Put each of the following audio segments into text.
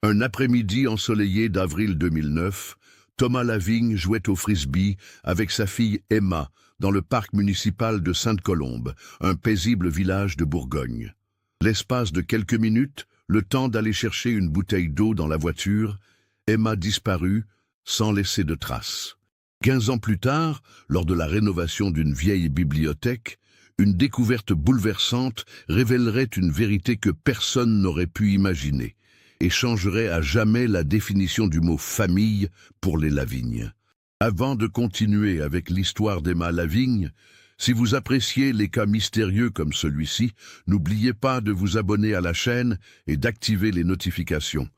Un après-midi ensoleillé d'avril 2009, Thomas Lavigne jouait au frisbee avec sa fille Emma dans le parc municipal de Sainte-Colombe, un paisible village de Bourgogne. L'espace de quelques minutes, le temps d'aller chercher une bouteille d'eau dans la voiture, Emma disparut sans laisser de traces. 15 ans plus tard, lors de la rénovation d'une vieille bibliothèque, une découverte bouleversante révélerait une vérité que personne n'aurait pu imaginer et changerait à jamais la définition du mot « famille » pour les Lavigne. Avant de continuer avec l'histoire d'Emma Lavigne, si vous appréciez les cas mystérieux comme celui-ci, n'oubliez pas de vous abonner à la chaîne et d'activer les notifications.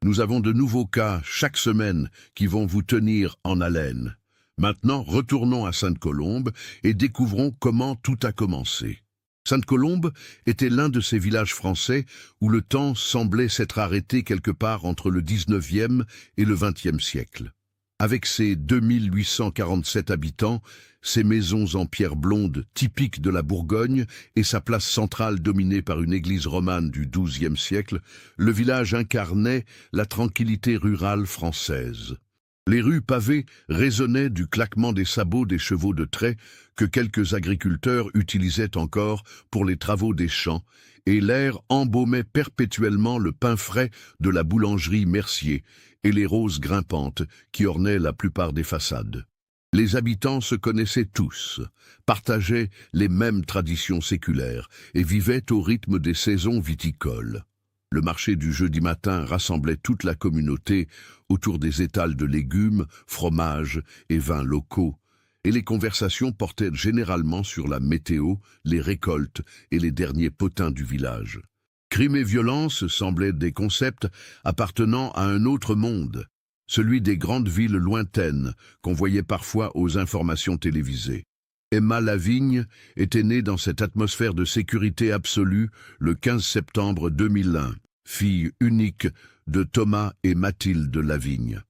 Nous avons de nouveaux cas chaque semaine qui vont vous tenir en haleine. Maintenant, retournons à Sainte-Colombe et découvrons comment tout a commencé. Sainte-Colombe était l'un de ces villages français où le temps semblait s'être arrêté quelque part entre le 19e et le 20e siècle. Avec ses 2847 habitants, ses maisons en pierre blonde typiques de la Bourgogne et sa place centrale dominée par une église romane du XIIe siècle, le village incarnait la tranquillité rurale française. Les rues pavées résonnaient du claquement des sabots des chevaux de trait que quelques agriculteurs utilisaient encore pour les travaux des champs, et l'air embaumait perpétuellement le pain frais de la boulangerie Mercier et les roses grimpantes qui ornaient la plupart des façades. Les habitants se connaissaient tous, partageaient les mêmes traditions séculaires et vivaient au rythme des saisons viticoles. Le marché du jeudi matin rassemblait toute la communauté autour des étals de légumes, fromages et vins locaux, et les conversations portaient généralement sur la météo, les récoltes et les derniers potins du village. Crime et violence semblaient des concepts appartenant à un autre monde, celui des grandes villes lointaines qu'on voyait parfois aux informations télévisées. Emma Lavigne était née dans cette atmosphère de sécurité absolue le 15 septembre 2001, fille unique de Thomas et Mathilde Lavigne.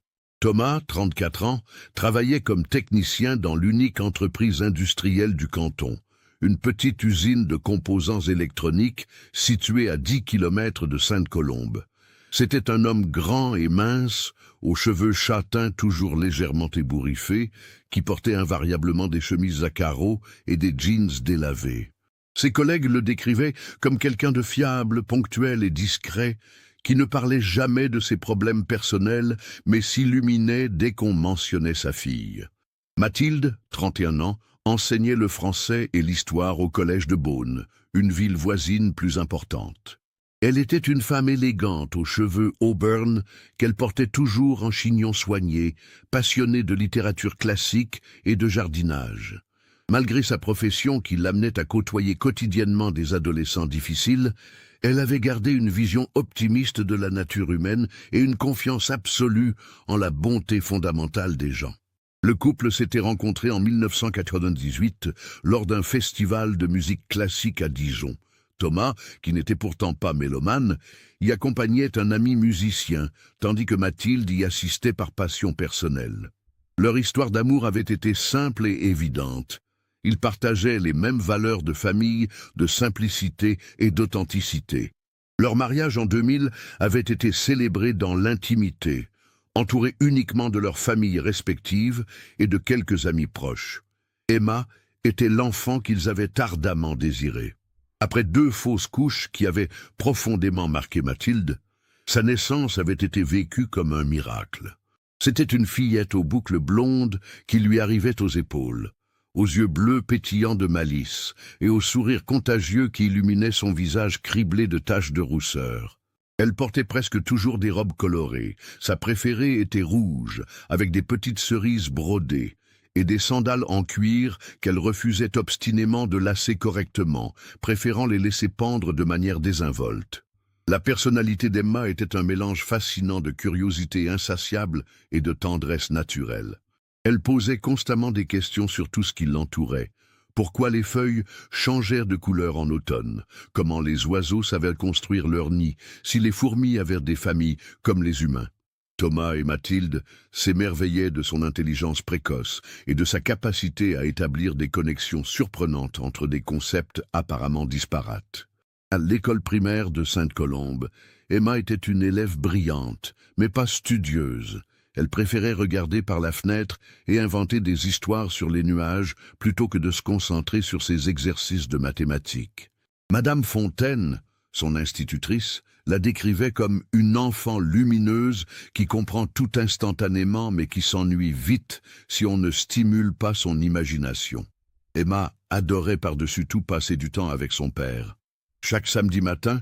Thomas, 34 ans, travaillait comme technicien dans l'unique entreprise industrielle du canton, une petite usine de composants électroniques située à 10 km de Sainte-Colombe. C'était un homme grand et mince, aux cheveux châtains toujours légèrement ébouriffés, qui portait invariablement des chemises à carreaux et des jeans délavés. Ses collègues le décrivaient comme quelqu'un de fiable, ponctuel et discret, qui ne parlait jamais de ses problèmes personnels, mais s'illuminait dès qu'on mentionnait sa fille. Mathilde, 31 ans, enseignait le français et l'histoire au collège de Beaune, une ville voisine plus importante. Elle était une femme élégante aux cheveux auburn qu'elle portait toujours en chignon soigné, passionnée de littérature classique et de jardinage. Malgré sa profession qui l'amenait à côtoyer quotidiennement des adolescents difficiles, elle avait gardé une vision optimiste de la nature humaine et une confiance absolue en la bonté fondamentale des gens. Le couple s'était rencontré en 1998 lors d'un festival de musique classique à Dijon. Thomas, qui n'était pourtant pas mélomane, y accompagnait un ami musicien, tandis que Mathilde y assistait par passion personnelle. Leur histoire d'amour avait été simple et évidente. Ils partageaient les mêmes valeurs de famille, de simplicité et d'authenticité. Leur mariage en 2000 avait été célébré dans l'intimité, entourés uniquement de leurs familles respectives et de quelques amis proches. Emma était l'enfant qu'ils avaient ardemment désiré. Après 2 fausses couches qui avaient profondément marqué Mathilde, sa naissance avait été vécue comme un miracle. C'était une fillette aux boucles blondes qui lui arrivait aux épaules, aux yeux bleus pétillants de malice et au sourire contagieux qui illuminait son visage criblé de taches de rousseur. Elle portait presque toujours des robes colorées. Sa préférée était rouge, avec des petites cerises brodées, et des sandales en cuir qu'elle refusait obstinément de lasser correctement, préférant les laisser pendre de manière désinvolte. La personnalité d'Emma était un mélange fascinant de curiosité insatiable et de tendresse naturelle. Elle posait constamment des questions sur tout ce qui l'entourait. Pourquoi les feuilles changèrent de couleur en automne? Comment les oiseaux savaient construire leur nid? Si les fourmis avaient des familles comme les humains? Thomas et Mathilde s'émerveillaient de son intelligence précoce et de sa capacité à établir des connexions surprenantes entre des concepts apparemment disparates. À l'école primaire de Sainte-Colombe, Emma était une élève brillante, mais pas studieuse. Elle préférait regarder par la fenêtre et inventer des histoires sur les nuages plutôt que de se concentrer sur ses exercices de mathématiques. Madame Fontaine, son institutrice, la décrivait comme une enfant lumineuse qui comprend tout instantanément mais qui s'ennuie vite si on ne stimule pas son imagination. Emma adorait par-dessus tout passer du temps avec son père. Chaque samedi matin,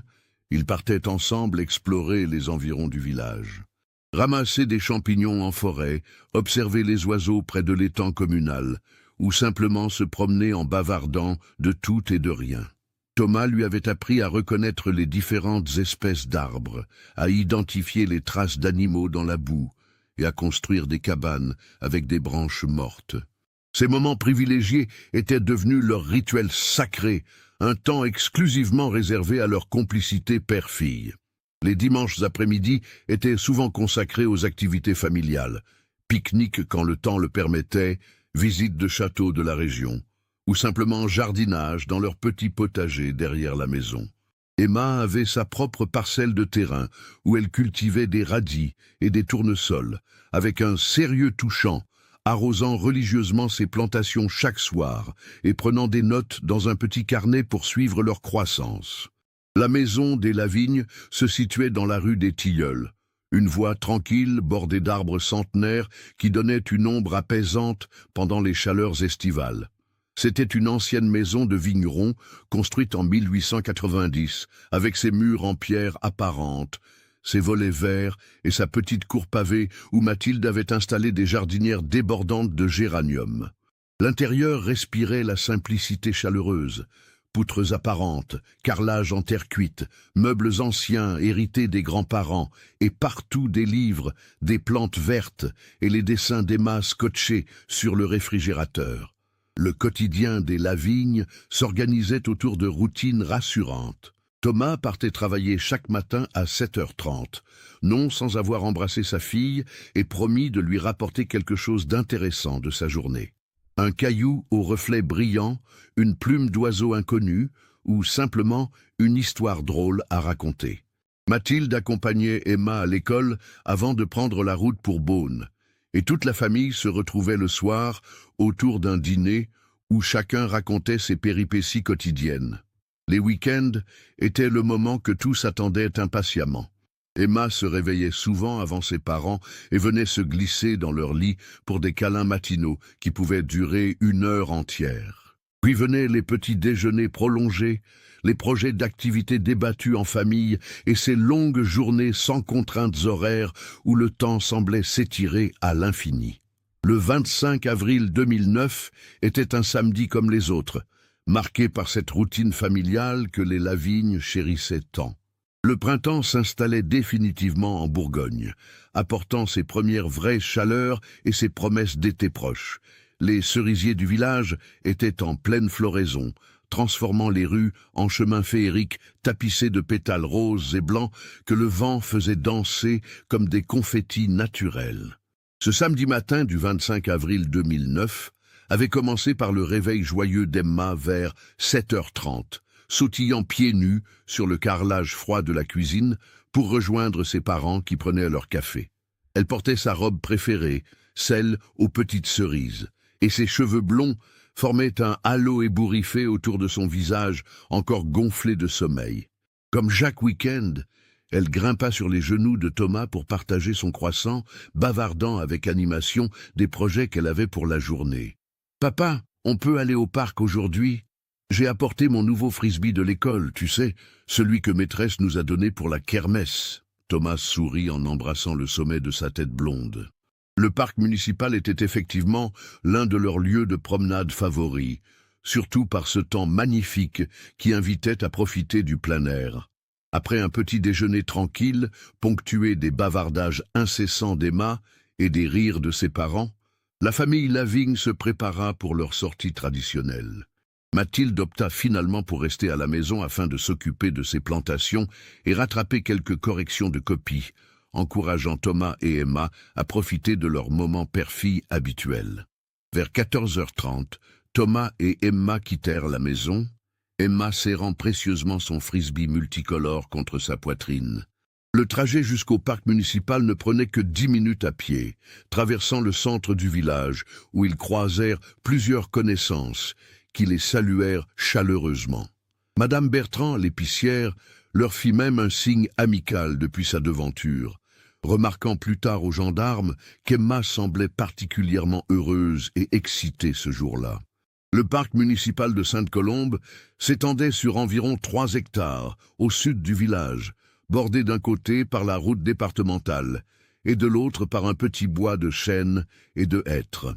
ils partaient ensemble explorer les environs du village. Ramasser des champignons en forêt, observer les oiseaux près de l'étang communal, ou simplement se promener en bavardant de tout et de rien. Thomas lui avait appris à reconnaître les différentes espèces d'arbres, à identifier les traces d'animaux dans la boue et à construire des cabanes avec des branches mortes. Ces moments privilégiés étaient devenus leur rituel sacré, un temps exclusivement réservé à leur complicité père-fille. Les dimanches après-midi étaient souvent consacrés aux activités familiales, pique-niques quand le temps le permettait, visites de châteaux de la région, ou simplement jardinage dans leur petit potager derrière la maison. Emma avait sa propre parcelle de terrain où elle cultivait des radis et des tournesols, avec un sérieux touchant, arrosant religieusement ses plantations chaque soir et prenant des notes dans un petit carnet pour suivre leur croissance. La maison des Lavignes se situait dans la rue des Tilleuls, une voie tranquille bordée d'arbres centenaires qui donnait une ombre apaisante pendant les chaleurs estivales. C'était une ancienne maison de vigneron construite en 1890, avec ses murs en pierre apparente, ses volets verts et sa petite cour pavée où Mathilde avait installé des jardinières débordantes de géranium. L'intérieur respirait la simplicité chaleureuse. Poutres apparentes, carrelage en terre cuite, meubles anciens hérités des grands-parents, et partout des livres, des plantes vertes et les dessins d'Emma scotchés sur le réfrigérateur. Le quotidien des Lavignes s'organisait autour de routines rassurantes. Thomas partait travailler chaque matin à 7h30, non sans avoir embrassé sa fille et promis de lui rapporter quelque chose d'intéressant de sa journée. Un caillou au reflet brillant, une plume d'oiseau inconnu, ou simplement une histoire drôle à raconter. Mathilde accompagnait Emma à l'école avant de prendre la route pour Beaune, et toute la famille se retrouvait le soir autour d'un dîner où chacun racontait ses péripéties quotidiennes. Les week-ends étaient le moment que tous attendaient impatiemment. Emma se réveillait souvent avant ses parents et venait se glisser dans leur lit pour des câlins matinaux qui pouvaient durer 1 heure entière. Puis venaient les petits déjeuners prolongés, les projets d'activités débattus en famille et ces longues journées sans contraintes horaires où le temps semblait s'étirer à l'infini. Le 25 avril 2009 était un samedi comme les autres, marqué par cette routine familiale que les Lavignes chérissaient tant. Le printemps s'installait définitivement en Bourgogne, apportant ses premières vraies chaleurs et ses promesses d'été proche. Les cerisiers du village étaient en pleine floraison, transformant les rues en chemins féeriques tapissés de pétales roses et blancs que le vent faisait danser comme des confettis naturels. Ce samedi matin du 25 avril 2009 avait commencé par le réveil joyeux d'Emma vers 7h30. Sautillant pieds nus sur le carrelage froid de la cuisine pour rejoindre ses parents qui prenaient leur café. Elle portait sa robe préférée, celle aux petites cerises, et ses cheveux blonds formaient un halo ébouriffé autour de son visage encore gonflé de sommeil. Comme chaque week-end, elle grimpa sur les genoux de Thomas pour partager son croissant, bavardant avec animation des projets qu'elle avait pour la journée. « Papa, on peut aller au parc aujourd'hui ? J'ai apporté mon nouveau frisbee de l'école, tu sais, celui que maîtresse nous a donné pour la kermesse. » Thomas sourit en embrassant le sommet de sa tête blonde. Le parc municipal était effectivement l'un de leurs lieux de promenade favoris, surtout par ce temps magnifique qui invitait à profiter du plein air. Après un petit déjeuner tranquille, ponctué des bavardages incessants d'Emma et des rires de ses parents, la famille Lavigne se prépara pour leur sortie traditionnelle. Mathilde opta finalement pour rester à la maison afin de s'occuper de ses plantations et rattraper quelques corrections de copies, encourageant Thomas et Emma à profiter de leur moment père-fille habituel. Vers 14h30, Thomas et Emma quittèrent la maison, Emma serrant précieusement son frisbee multicolore contre sa poitrine. Le trajet jusqu'au parc municipal ne prenait que 10 minutes à pied, traversant le centre du village, où ils croisèrent plusieurs connaissances, qui les saluèrent chaleureusement. Madame Bertrand, l'épicière, leur fit même un signe amical depuis sa devanture, remarquant plus tard aux gendarmes qu'Emma semblait particulièrement heureuse et excitée ce jour-là. Le parc municipal de Sainte-Colombe s'étendait sur environ 3 hectares, au sud du village, bordé d'un côté par la route départementale et de l'autre par un petit bois de chênes et de hêtres.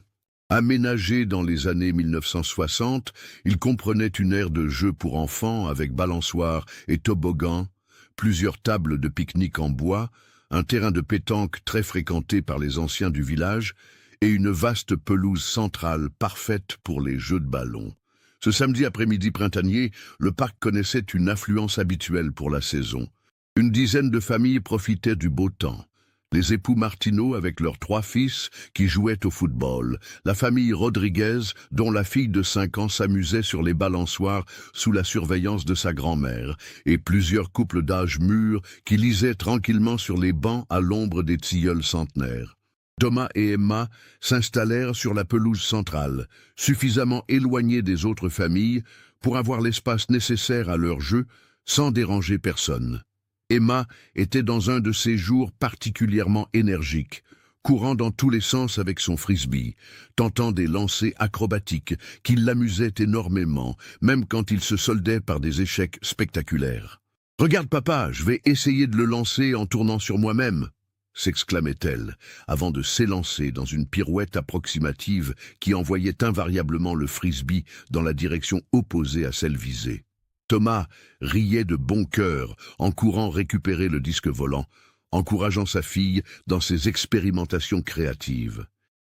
Aménagé dans les années 1960, il comprenait une aire de jeux pour enfants avec balançoires et toboggans, plusieurs tables de pique-nique en bois, un terrain de pétanque très fréquenté par les anciens du village et une vaste pelouse centrale parfaite pour les jeux de ballon. Ce samedi après-midi printanier, le parc connaissait une affluence habituelle pour la saison. Une dizaine de familles profitaient du beau temps. Les époux Martineau avec leurs 3 fils qui jouaient au football, la famille Rodriguez dont la fille de 5 ans s'amusait sur les balançoires sous la surveillance de sa grand-mère, et plusieurs couples d'âge mûr qui lisaient tranquillement sur les bancs à l'ombre des tilleuls centenaires. Thomas et Emma s'installèrent sur la pelouse centrale, suffisamment éloignés des autres familles pour avoir l'espace nécessaire à leur jeu sans déranger personne. Emma était dans un de ces jours particulièrement énergiques, courant dans tous les sens avec son frisbee, tentant des lancers acrobatiques qui l'amusaient énormément, même quand ils se soldaient par des échecs spectaculaires. « Regarde papa, je vais essayer de le lancer en tournant sur moi-même !» s'exclamait-elle, avant de s'élancer dans une pirouette approximative qui envoyait invariablement le frisbee dans la direction opposée à celle visée. Thomas riait de bon cœur en courant récupérer le disque volant, encourageant sa fille dans ses expérimentations créatives.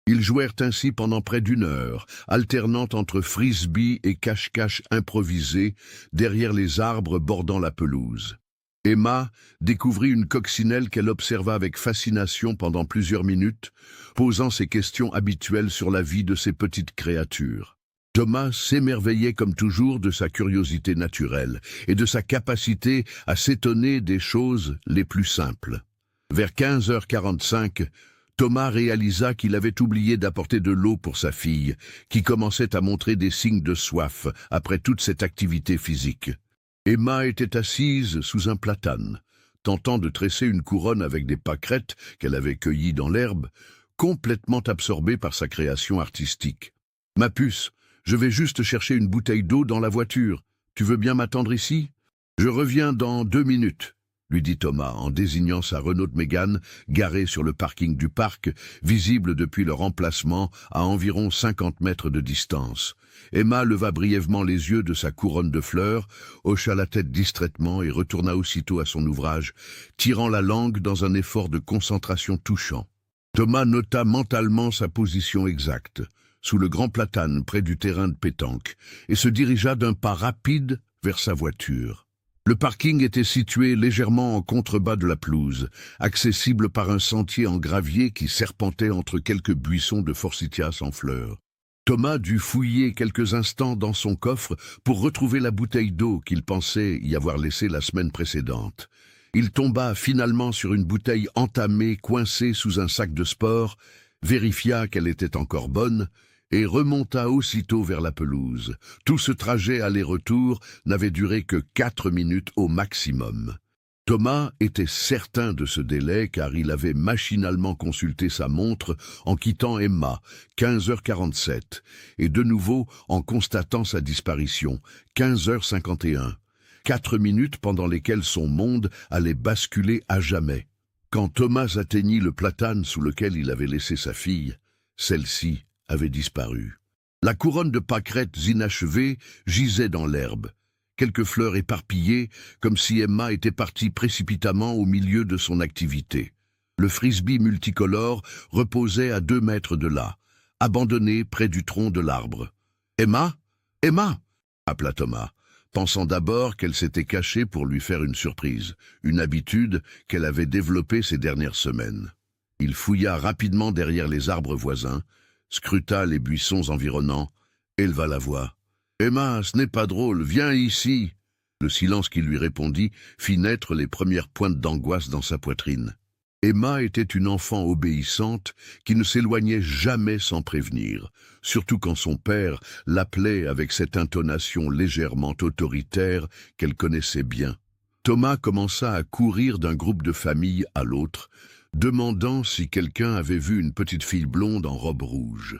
Ils jouèrent ainsi pendant près d'1 heure, alternant entre frisbee et cache-cache improvisé derrière les arbres bordant la pelouse. Emma découvrit une coccinelle qu'elle observa avec fascination pendant plusieurs minutes, posant ses questions habituelles sur la vie de ces petites créatures. Thomas s'émerveillait comme toujours de sa curiosité naturelle et de sa capacité à s'étonner des choses les plus simples. Vers 15h45, Thomas réalisa qu'il avait oublié d'apporter de l'eau pour sa fille, qui commençait à montrer des signes de soif après toute cette activité physique. Emma était assise sous un platane, tentant de tresser une couronne avec des pâquerettes qu'elle avait cueillies dans l'herbe, complètement absorbée par sa création artistique. « Ma puce, je vais juste chercher une bouteille d'eau dans la voiture. Tu veux bien m'attendre ici ? Je reviens dans 2 minutes, lui dit Thomas en désignant sa Renault de Mégane garée sur le parking du parc, visible depuis leur emplacement à environ 50 mètres de distance. Emma leva brièvement les yeux de sa couronne de fleurs, hocha la tête distraitement et retourna aussitôt à son ouvrage, tirant la langue dans un effort de concentration touchant. Thomas nota mentalement sa position exacte, sous le grand platane près du terrain de pétanque, et se dirigea d'un pas rapide vers sa voiture. Le parking était situé légèrement en contrebas de la pelouse, accessible par un sentier en gravier qui serpentait entre quelques buissons de forsythias en fleurs. Thomas dut fouiller quelques instants dans son coffre pour retrouver la bouteille d'eau qu'il pensait y avoir laissée la semaine précédente. Il tomba finalement sur une bouteille entamée coincée sous un sac de sport, vérifia qu'elle était encore bonne, et remonta aussitôt vers la pelouse. Tout ce trajet aller-retour n'avait duré que 4 minutes au maximum. Thomas était certain de ce délai car il avait machinalement consulté sa montre en quittant Emma, 15h47, et de nouveau en constatant sa disparition, 15h51. 4 minutes pendant lesquelles son monde allait basculer à jamais. Quand Thomas atteignit le platane sous lequel il avait laissé sa fille, celle-ci avait disparu. La couronne de pâquerettes inachevées gisait dans l'herbe, quelques fleurs éparpillées, comme si Emma était partie précipitamment au milieu de son activité. Le frisbee multicolore reposait à 2 mètres de là, abandonné près du tronc de l'arbre. « Emma ? Emma !» appela Thomas, pensant d'abord qu'elle s'était cachée pour lui faire une surprise, une habitude qu'elle avait développée ces dernières semaines. Il fouilla rapidement derrière les arbres voisins, scruta les buissons environnants, éleva la voix. « Emma, ce n'est pas drôle, viens ici !» Le silence qui lui répondit fit naître les premières pointes d'angoisse dans sa poitrine. Emma était une enfant obéissante qui ne s'éloignait jamais sans prévenir, surtout quand son père l'appelait avec cette intonation légèrement autoritaire qu'elle connaissait bien. Thomas commença à courir d'un groupe de famille à l'autre, demandant si quelqu'un avait vu une petite fille blonde en robe rouge.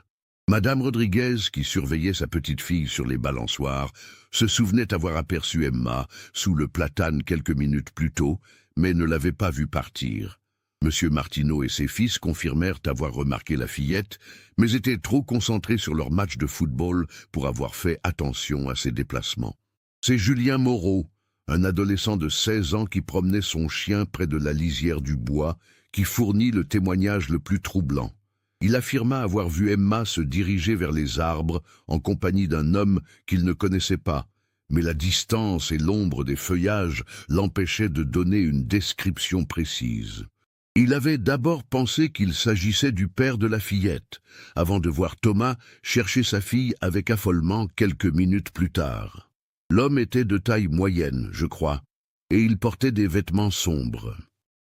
Madame Rodriguez, qui surveillait sa petite-fille sur les balançoires, se souvenait avoir aperçu Emma sous le platane quelques minutes plus tôt, mais ne l'avait pas vue partir. Monsieur Martineau et ses fils confirmèrent avoir remarqué la fillette, mais étaient trop concentrés sur leur match de football pour avoir fait attention à ses déplacements. C'est Julien Moreau, un adolescent de 16 ans qui promenait son chien près de la lisière du bois, qui fournit le témoignage le plus troublant. Il affirma avoir vu Emma se diriger vers les arbres en compagnie d'un homme qu'il ne connaissait pas, mais la distance et l'ombre des feuillages l'empêchaient de donner une description précise. Il avait d'abord pensé qu'il s'agissait du père de la fillette, avant de voir Thomas chercher sa fille avec affolement quelques minutes plus tard. L'homme était de taille moyenne, je crois, et il portait des vêtements sombres.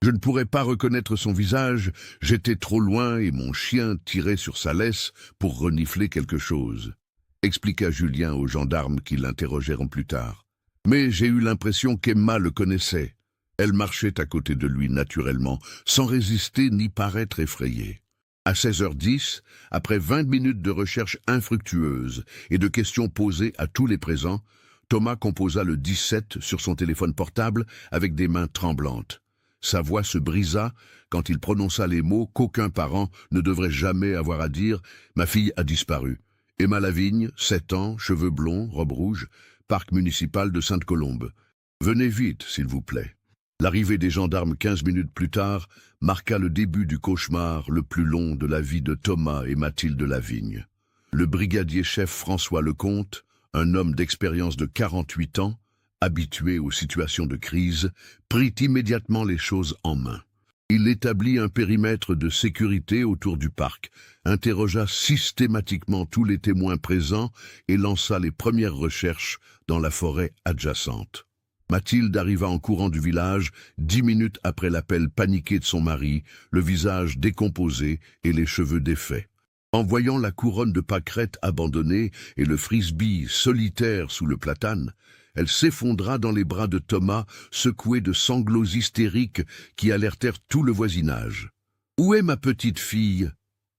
Je ne pourrais pas reconnaître son visage, j'étais trop loin et mon chien tirait sur sa laisse pour renifler quelque chose, expliqua Julien aux gendarmes qui l'interrogèrent plus tard. Mais j'ai eu l'impression qu'Emma le connaissait. Elle marchait à côté de lui naturellement, sans résister ni paraître effrayée. À 16h10, après 20 minutes de recherche infructueuse et de questions posées à tous les présents, Thomas composa le 17 sur son téléphone portable avec des mains tremblantes. Sa voix se brisa quand il prononça les mots qu'aucun parent ne devrait jamais avoir à dire « Ma fille a disparu ». Emma Lavigne, 7 ans, cheveux blonds, robe rouge, parc municipal de Sainte-Colombe. Venez vite, s'il vous plaît. L'arrivée des gendarmes 15 minutes plus tard marqua le début du cauchemar le plus long de la vie de Thomas et Mathilde Lavigne. Le brigadier-chef François Lecomte, un homme d'expérience de 48 ans, habitué aux situations de crise, prit immédiatement les choses en main. Il établit un périmètre de sécurité autour du parc, interrogea systématiquement tous les témoins présents et lança les premières recherches dans la forêt adjacente. Mathilde arriva en courant du village 10 minutes après l'appel paniqué de son mari, le visage décomposé et les cheveux défaits. En voyant la couronne de pâquerettes abandonnée et le frisbee solitaire sous le platane, elle s'effondra dans les bras de Thomas, secoué de sanglots hystériques qui alertèrent tout le voisinage. « Où est ma petite fille?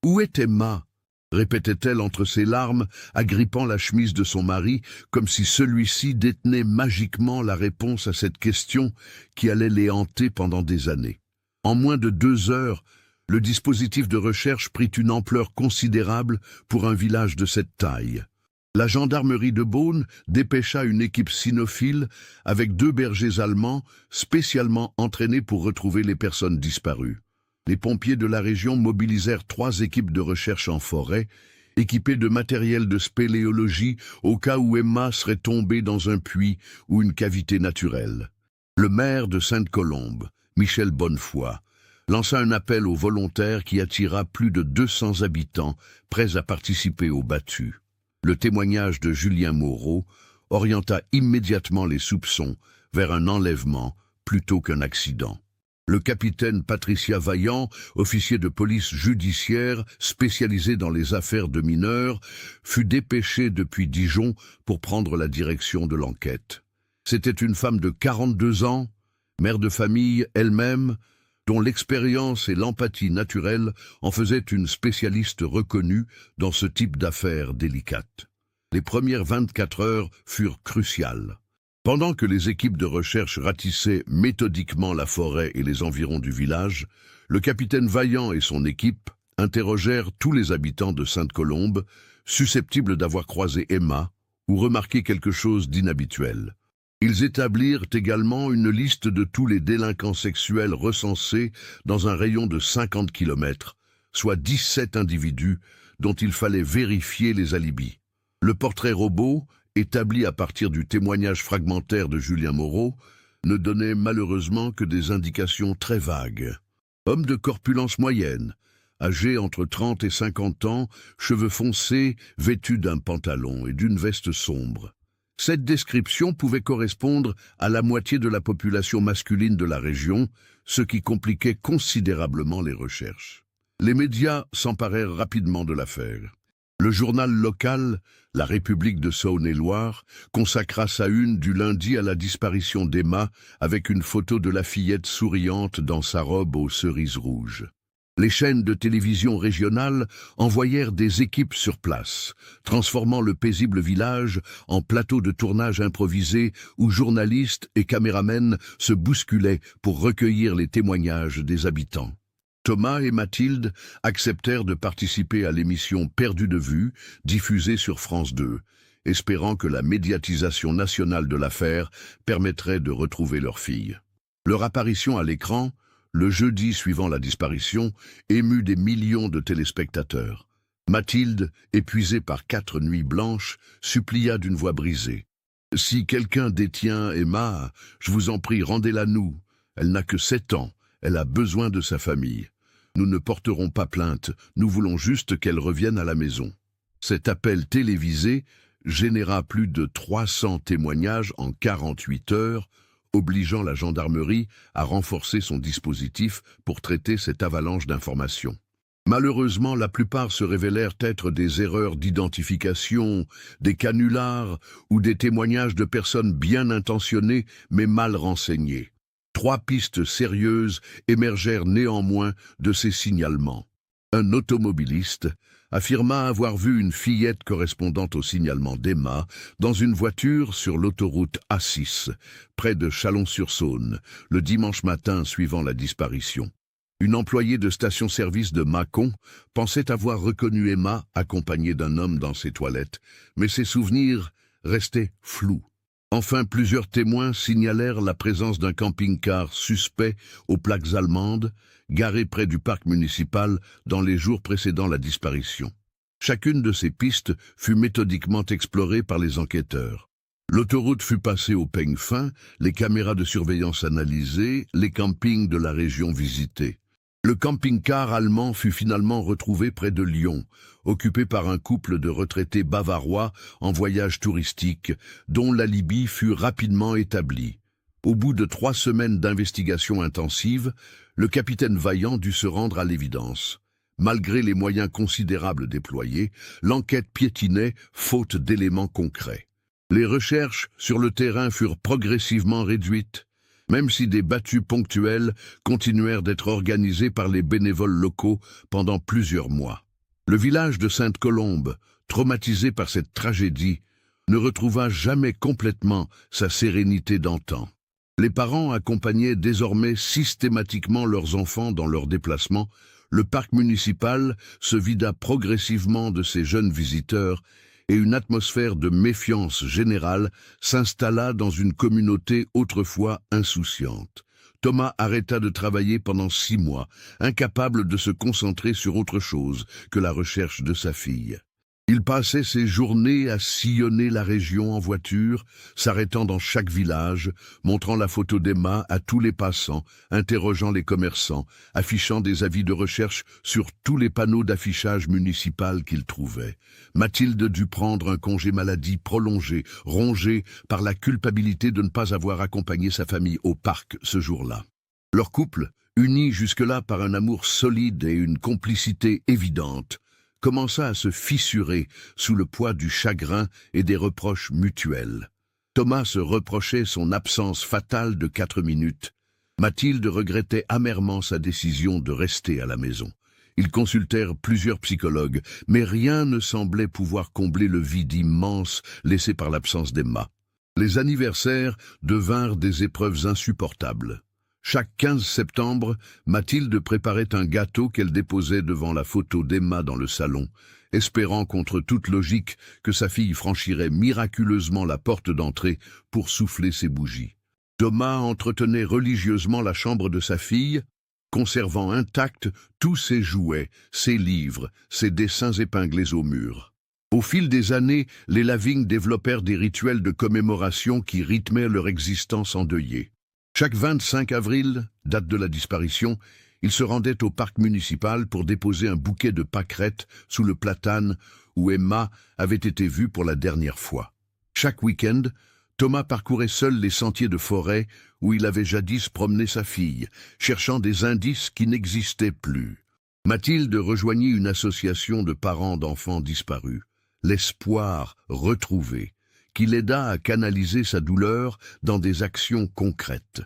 Où est Emma ?» répétait-elle entre ses larmes, agrippant la chemise de son mari, comme si celui-ci détenait magiquement la réponse à cette question qui allait les hanter pendant des années. En moins de 2 heures, le dispositif de recherche prit une ampleur considérable pour un village de cette taille. La gendarmerie de Beaune dépêcha une équipe cynophile avec 2 bergers allemands spécialement entraînés pour retrouver les personnes disparues. Les pompiers de la région mobilisèrent 3 équipes de recherche en forêt, équipées de matériel de spéléologie au cas où Emma serait tombée dans un puits ou une cavité naturelle. Le maire de Sainte-Colombe, Michel Bonnefoy, lança un appel aux volontaires qui attira plus de 200 habitants prêts à participer aux battues. Le témoignage de Julien Moreau orienta immédiatement les soupçons vers un enlèvement plutôt qu'un accident. Le capitaine Patricia Vaillant, officier de police judiciaire spécialisé dans les affaires de mineurs, fut dépêché depuis Dijon pour prendre la direction de l'enquête. C'était une femme de 42 ans, mère de famille elle-même, dont l'expérience et l'empathie naturelle en faisaient une spécialiste reconnue dans ce type d'affaires délicates. Les premières 24 heures furent cruciales. Pendant que les équipes de recherche ratissaient méthodiquement la forêt et les environs du village, le capitaine Vaillant et son équipe interrogèrent tous les habitants de Sainte-Colombe, susceptibles d'avoir croisé Emma ou remarqué quelque chose d'inhabituel. Ils établirent également une liste de tous les délinquants sexuels recensés dans un rayon de 50 km, soit 17 individus dont il fallait vérifier les alibis. Le portrait robot, établi à partir du témoignage fragmentaire de Julien Moreau, ne donnait malheureusement que des indications très vagues. Homme de corpulence moyenne, âgé entre 30 et 50 ans, cheveux foncés, vêtu d'un pantalon et d'une veste sombre. Cette description pouvait correspondre à la moitié de la population masculine de la région, ce qui compliquait considérablement les recherches. Les médias s'emparèrent rapidement de l'affaire. Le journal local, La République de Saône-et-Loire, consacra sa une du lundi à la disparition d'Emma avec une photo de la fillette souriante dans sa robe aux cerises rouges. Les chaînes de télévision régionales envoyèrent des équipes sur place, transformant le paisible village en plateau de tournage improvisé où journalistes et caméramens se bousculaient pour recueillir les témoignages des habitants. Thomas et Mathilde acceptèrent de participer à l'émission Perdu de vue, diffusée sur France 2, espérant que la médiatisation nationale de l'affaire permettrait de retrouver leur fille. Leur apparition à l'écran, le jeudi suivant la disparition, émut des millions de téléspectateurs. Mathilde, épuisée par 4 nuits blanches, supplia d'une voix brisée. « Si quelqu'un détient Emma, je vous en prie, rendez-la nous. Elle n'a que 7 ans. Elle a besoin de sa famille. Nous ne porterons pas plainte, nous voulons juste qu'elle revienne à la maison. » Cet appel télévisé généra plus de 300 témoignages en 48 heures, obligeant la gendarmerie à renforcer son dispositif pour traiter cette avalanche d'informations. Malheureusement, la plupart se révélèrent être des erreurs d'identification, des canulars ou des témoignages de personnes bien intentionnées mais mal renseignées. 3 pistes sérieuses émergèrent néanmoins de ces signalements. Un automobiliste affirma avoir vu une fillette correspondant au signalement d'Emma dans une voiture sur l'autoroute A6, près de Chalon-sur-Saône, le dimanche matin suivant la disparition. Une employée de station-service de Mâcon pensait avoir reconnu Emma accompagnée d'un homme dans ses toilettes, mais ses souvenirs restaient flous. Enfin, plusieurs témoins signalèrent la présence d'un camping-car suspect aux plaques allemandes, garé près du parc municipal dans les jours précédant la disparition. Chacune de ces pistes fut méthodiquement explorée par les enquêteurs. L'autoroute fut passée au peigne fin, les caméras de surveillance analysées, les campings de la région visités. Le camping-car allemand fut finalement retrouvé près de Lyon, occupé par un couple de retraités bavarois en voyage touristique, dont l'alibi fut rapidement établi. Au bout de 3 semaines d'investigation intensive, le capitaine Vaillant dut se rendre à l'évidence. Malgré les moyens considérables déployés, l'enquête piétinait faute d'éléments concrets. Les recherches sur le terrain furent progressivement réduites, même si des battues ponctuelles continuèrent d'être organisées par les bénévoles locaux pendant plusieurs mois. Le village de Sainte-Colombe, traumatisé par cette tragédie, ne retrouva jamais complètement sa sérénité d'antan. Les parents accompagnaient désormais systématiquement leurs enfants dans leurs déplacements. Le parc municipal se vida progressivement de ses jeunes visiteurs et une atmosphère de méfiance générale s'installa dans une communauté autrefois insouciante. Thomas arrêta de travailler pendant 6 mois, incapable de se concentrer sur autre chose que la recherche de sa fille. Il passait ses journées à sillonner la région en voiture, s'arrêtant dans chaque village, montrant la photo d'Emma à tous les passants, interrogeant les commerçants, affichant des avis de recherche sur tous les panneaux d'affichage municipal qu'il trouvait. Mathilde dut prendre un congé maladie prolongé, rongé par la culpabilité de ne pas avoir accompagné sa famille au parc ce jour-là. Leur couple, uni jusque-là par un amour solide et une complicité évidente, commença à se fissurer sous le poids du chagrin et des reproches mutuels. Thomas se reprochait son absence fatale de 4 minutes. Mathilde regrettait amèrement sa décision de rester à la maison. Ils consultèrent plusieurs psychologues, mais rien ne semblait pouvoir combler le vide immense laissé par l'absence d'Emma. Les anniversaires devinrent des épreuves insupportables. Chaque 15 septembre, Mathilde préparait un gâteau qu'elle déposait devant la photo d'Emma dans le salon, espérant contre toute logique que sa fille franchirait miraculeusement la porte d'entrée pour souffler ses bougies. Thomas entretenait religieusement la chambre de sa fille, conservant intacts tous ses jouets, ses livres, ses dessins épinglés au mur. Au fil des années, les Lavigne développèrent des rituels de commémoration qui rythmaient leur existence endeuillée. Chaque 25 avril, date de la disparition, ils se rendaient au parc municipal pour déposer un bouquet de pâquerettes sous le platane où Emma avait été vue pour la dernière fois. Chaque week-end, Thomas parcourait seul les sentiers de forêt où il avait jadis promené sa fille, cherchant des indices qui n'existaient plus. Mathilde rejoignit une association de parents d'enfants disparus, l'Espoir retrouvé, qui l'aida à canaliser sa douleur dans des actions concrètes.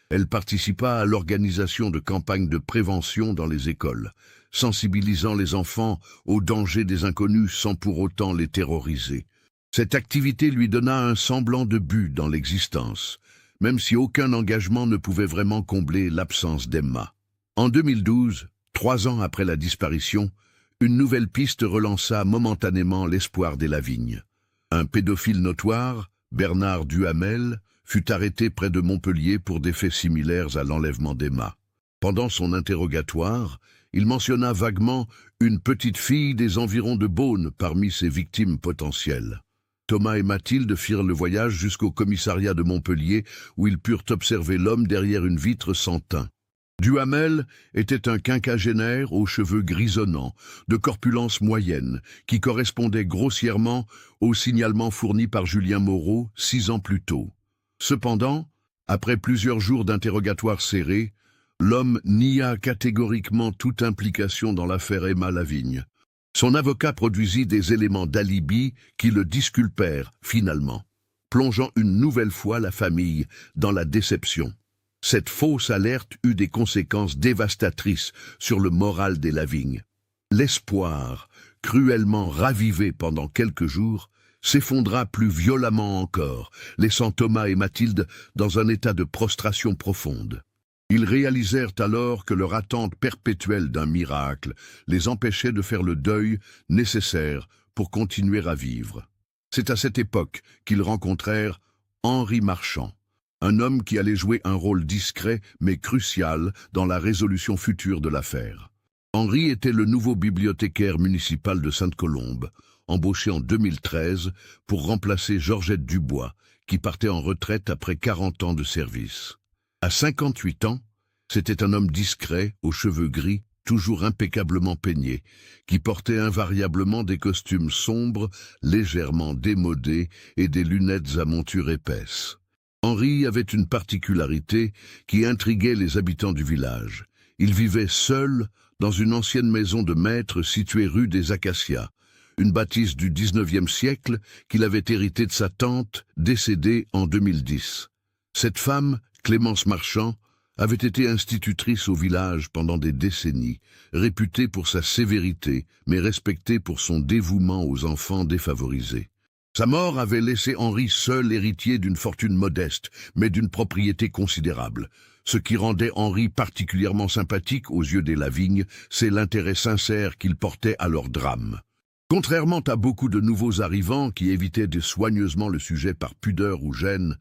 Elle participa à l'organisation de campagnes de prévention dans les écoles, sensibilisant les enfants aux dangers des inconnus sans pour autant les terroriser. Cette activité lui donna un semblant de but dans l'existence, même si aucun engagement ne pouvait vraiment combler l'absence d'Emma. En 2012, 3 ans après la disparition, une nouvelle piste relança momentanément l'espoir des Lavignes. Un pédophile notoire, Bernard Duhamel, fut arrêté près de Montpellier pour des faits similaires à l'enlèvement d'Emma. Pendant son interrogatoire, il mentionna vaguement une petite fille des environs de Beaune parmi ses victimes potentielles. Thomas et Mathilde firent le voyage jusqu'au commissariat de Montpellier où ils purent observer l'homme derrière une vitre sans teint. Duhamel était un quinquagénaire aux cheveux grisonnants, de corpulence moyenne, qui correspondait grossièrement au signalement fourni par Julien Moreau 6 ans plus tôt. Cependant, après plusieurs jours d'interrogatoire serré, l'homme nia catégoriquement toute implication dans l'affaire Emma Lavigne. Son avocat produisit des éléments d'alibi qui le disculpèrent finalement, plongeant une nouvelle fois la famille dans la déception. Cette fausse alerte eut des conséquences dévastatrices sur le moral des Lavignes. L'espoir, cruellement ravivé pendant quelques jours, s'effondra plus violemment encore, laissant Thomas et Mathilde dans un état de prostration profonde. Ils réalisèrent alors que leur attente perpétuelle d'un miracle les empêchait de faire le deuil nécessaire pour continuer à vivre. C'est à cette époque qu'ils rencontrèrent Henri Marchand, un homme qui allait jouer un rôle discret mais crucial dans la résolution future de l'affaire. Henri était le nouveau bibliothécaire municipal de Sainte-Colombe, embauché en 2013 pour remplacer Georgette Dubois, qui partait en retraite après 40 ans de service. À 58 ans, c'était un homme discret, aux cheveux gris, toujours impeccablement peigné, qui portait invariablement des costumes sombres, légèrement démodés et des lunettes à monture épaisse. Henri avait une particularité qui intriguait les habitants du village. Il vivait seul dans une ancienne maison de maître située rue des Acacias, une bâtisse du XIXe siècle qu'il avait héritée de sa tante, décédée en 2010. Cette femme, Clémence Marchand, avait été institutrice au village pendant des décennies, réputée pour sa sévérité, mais respectée pour son dévouement aux enfants défavorisés. Sa mort avait laissé Henri seul héritier d'une fortune modeste, mais d'une propriété considérable. Ce qui rendait Henri particulièrement sympathique aux yeux des Lavignes, c'est l'intérêt sincère qu'il portait à leur drame. Contrairement à beaucoup de nouveaux arrivants qui évitaient soigneusement le sujet par pudeur ou gêne,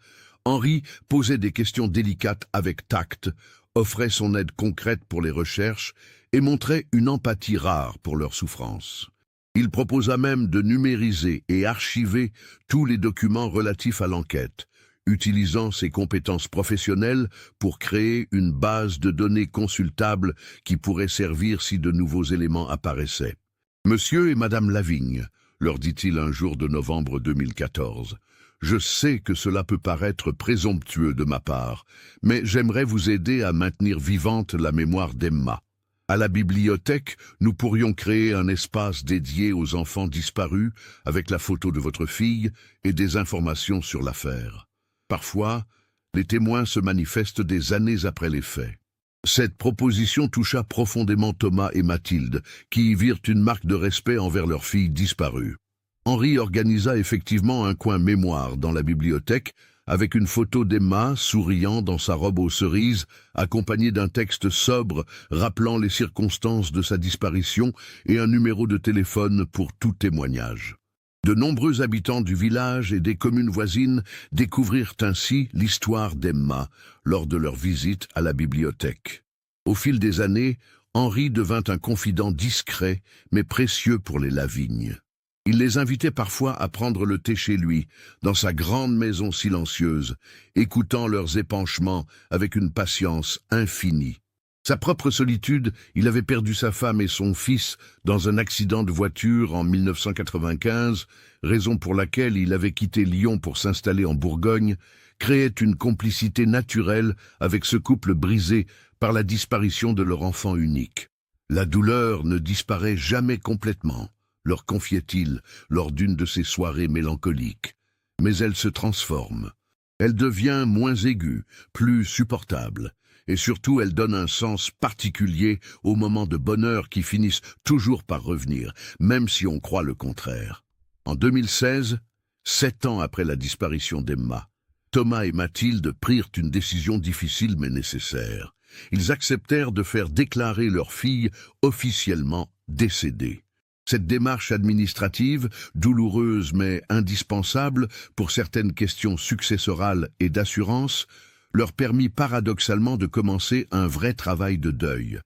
Henri posait des questions délicates avec tact, offrait son aide concrète pour les recherches et montrait une empathie rare pour leurs souffrances. Il proposa même de numériser et archiver tous les documents relatifs à l'enquête, utilisant ses compétences professionnelles pour créer une base de données consultables qui pourrait servir si de nouveaux éléments apparaissaient. « Monsieur et Madame Lavigne », leur dit-il un jour de novembre 2014, « je sais que cela peut paraître présomptueux de ma part, mais j'aimerais vous aider à maintenir vivante la mémoire d'Emma. À la bibliothèque, nous pourrions créer un espace dédié aux enfants disparus avec la photo de votre fille et des informations sur l'affaire. Parfois, les témoins se manifestent des années après les faits. » Cette proposition toucha profondément Thomas et Mathilde, qui y virent une marque de respect envers leur fille disparue. Henri organisa effectivement un coin mémoire dans la bibliothèque, avec une photo d'Emma souriant dans sa robe aux cerises, accompagnée d'un texte sobre rappelant les circonstances de sa disparition et un numéro de téléphone pour tout témoignage. De nombreux habitants du village et des communes voisines découvrirent ainsi l'histoire d'Emma lors de leur visite à la bibliothèque. Au fil des années, Henri devint un confident discret mais précieux pour les Lavignes. Il les invitait parfois à prendre le thé chez lui, dans sa grande maison silencieuse, écoutant leurs épanchements avec une patience infinie. Sa propre solitude, il avait perdu sa femme et son fils dans un accident de voiture en 1995, raison pour laquelle il avait quitté Lyon pour s'installer en Bourgogne, créait une complicité naturelle avec ce couple brisé par la disparition de leur enfant unique. La douleur ne disparaît jamais complètement, leur confiait-il lors d'une de ces soirées mélancoliques, mais elle se transforme. Elle devient moins aiguë, plus supportable, et surtout elle donne un sens particulier aux moments de bonheur qui finissent toujours par revenir, même si on croit le contraire. En 2016, 7 ans après la disparition d'Emma, Thomas et Mathilde prirent une décision difficile mais nécessaire. Ils acceptèrent de faire déclarer leur fille officiellement décédée. Cette démarche administrative, douloureuse mais indispensable pour certaines questions successorales et d'assurance, leur permit paradoxalement de commencer un vrai travail de deuil.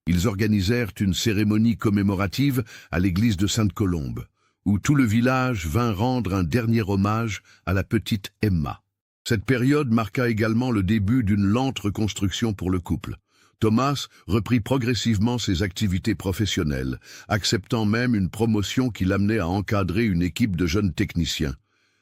Ils organisèrent une cérémonie commémorative à l'église de Sainte-Colombe, où tout le village vint rendre un dernier hommage à la petite Emma. Cette période marqua également le début d'une lente reconstruction pour le couple. Thomas reprit progressivement ses activités professionnelles, acceptant même une promotion qui l'amenait à encadrer une équipe de jeunes techniciens.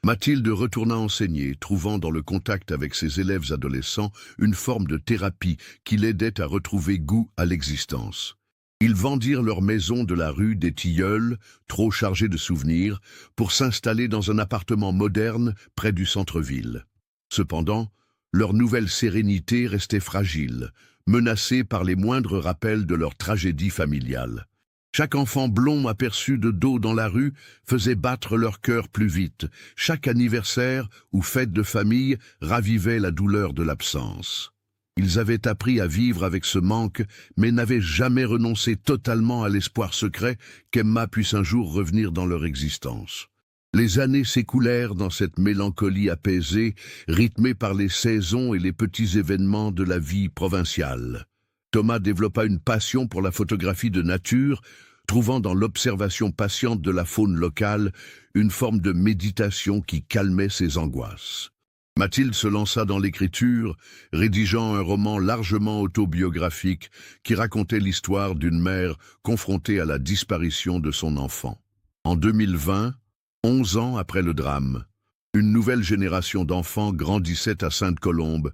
Mathilde retourna enseigner, trouvant dans le contact avec ses élèves adolescents une forme de thérapie qui l'aidait à retrouver goût à l'existence. Ils vendirent leur maison de la rue des Tilleuls, trop chargée de souvenirs, pour s'installer dans un appartement moderne près du centre-ville. Cependant, leur nouvelle sérénité restait fragile, menacée par les moindres rappels de leur tragédie familiale. Chaque enfant blond aperçu de dos dans la rue faisait battre leur cœur plus vite. Chaque anniversaire ou fête de famille ravivait la douleur de l'absence. Ils avaient appris à vivre avec ce manque, mais n'avaient jamais renoncé totalement à l'espoir secret qu'Emma puisse un jour revenir dans leur existence. Les années s'écoulèrent dans cette mélancolie apaisée, rythmée par les saisons et les petits événements de la vie provinciale. Thomas développa une passion pour la photographie de nature, trouvant dans l'observation patiente de la faune locale une forme de méditation qui calmait ses angoisses. Mathilde se lança dans l'écriture, rédigeant un roman largement autobiographique qui racontait l'histoire d'une mère confrontée à la disparition de son enfant. En 2020, 11 ans après le drame, une nouvelle génération d'enfants grandissait à Sainte-Colombe,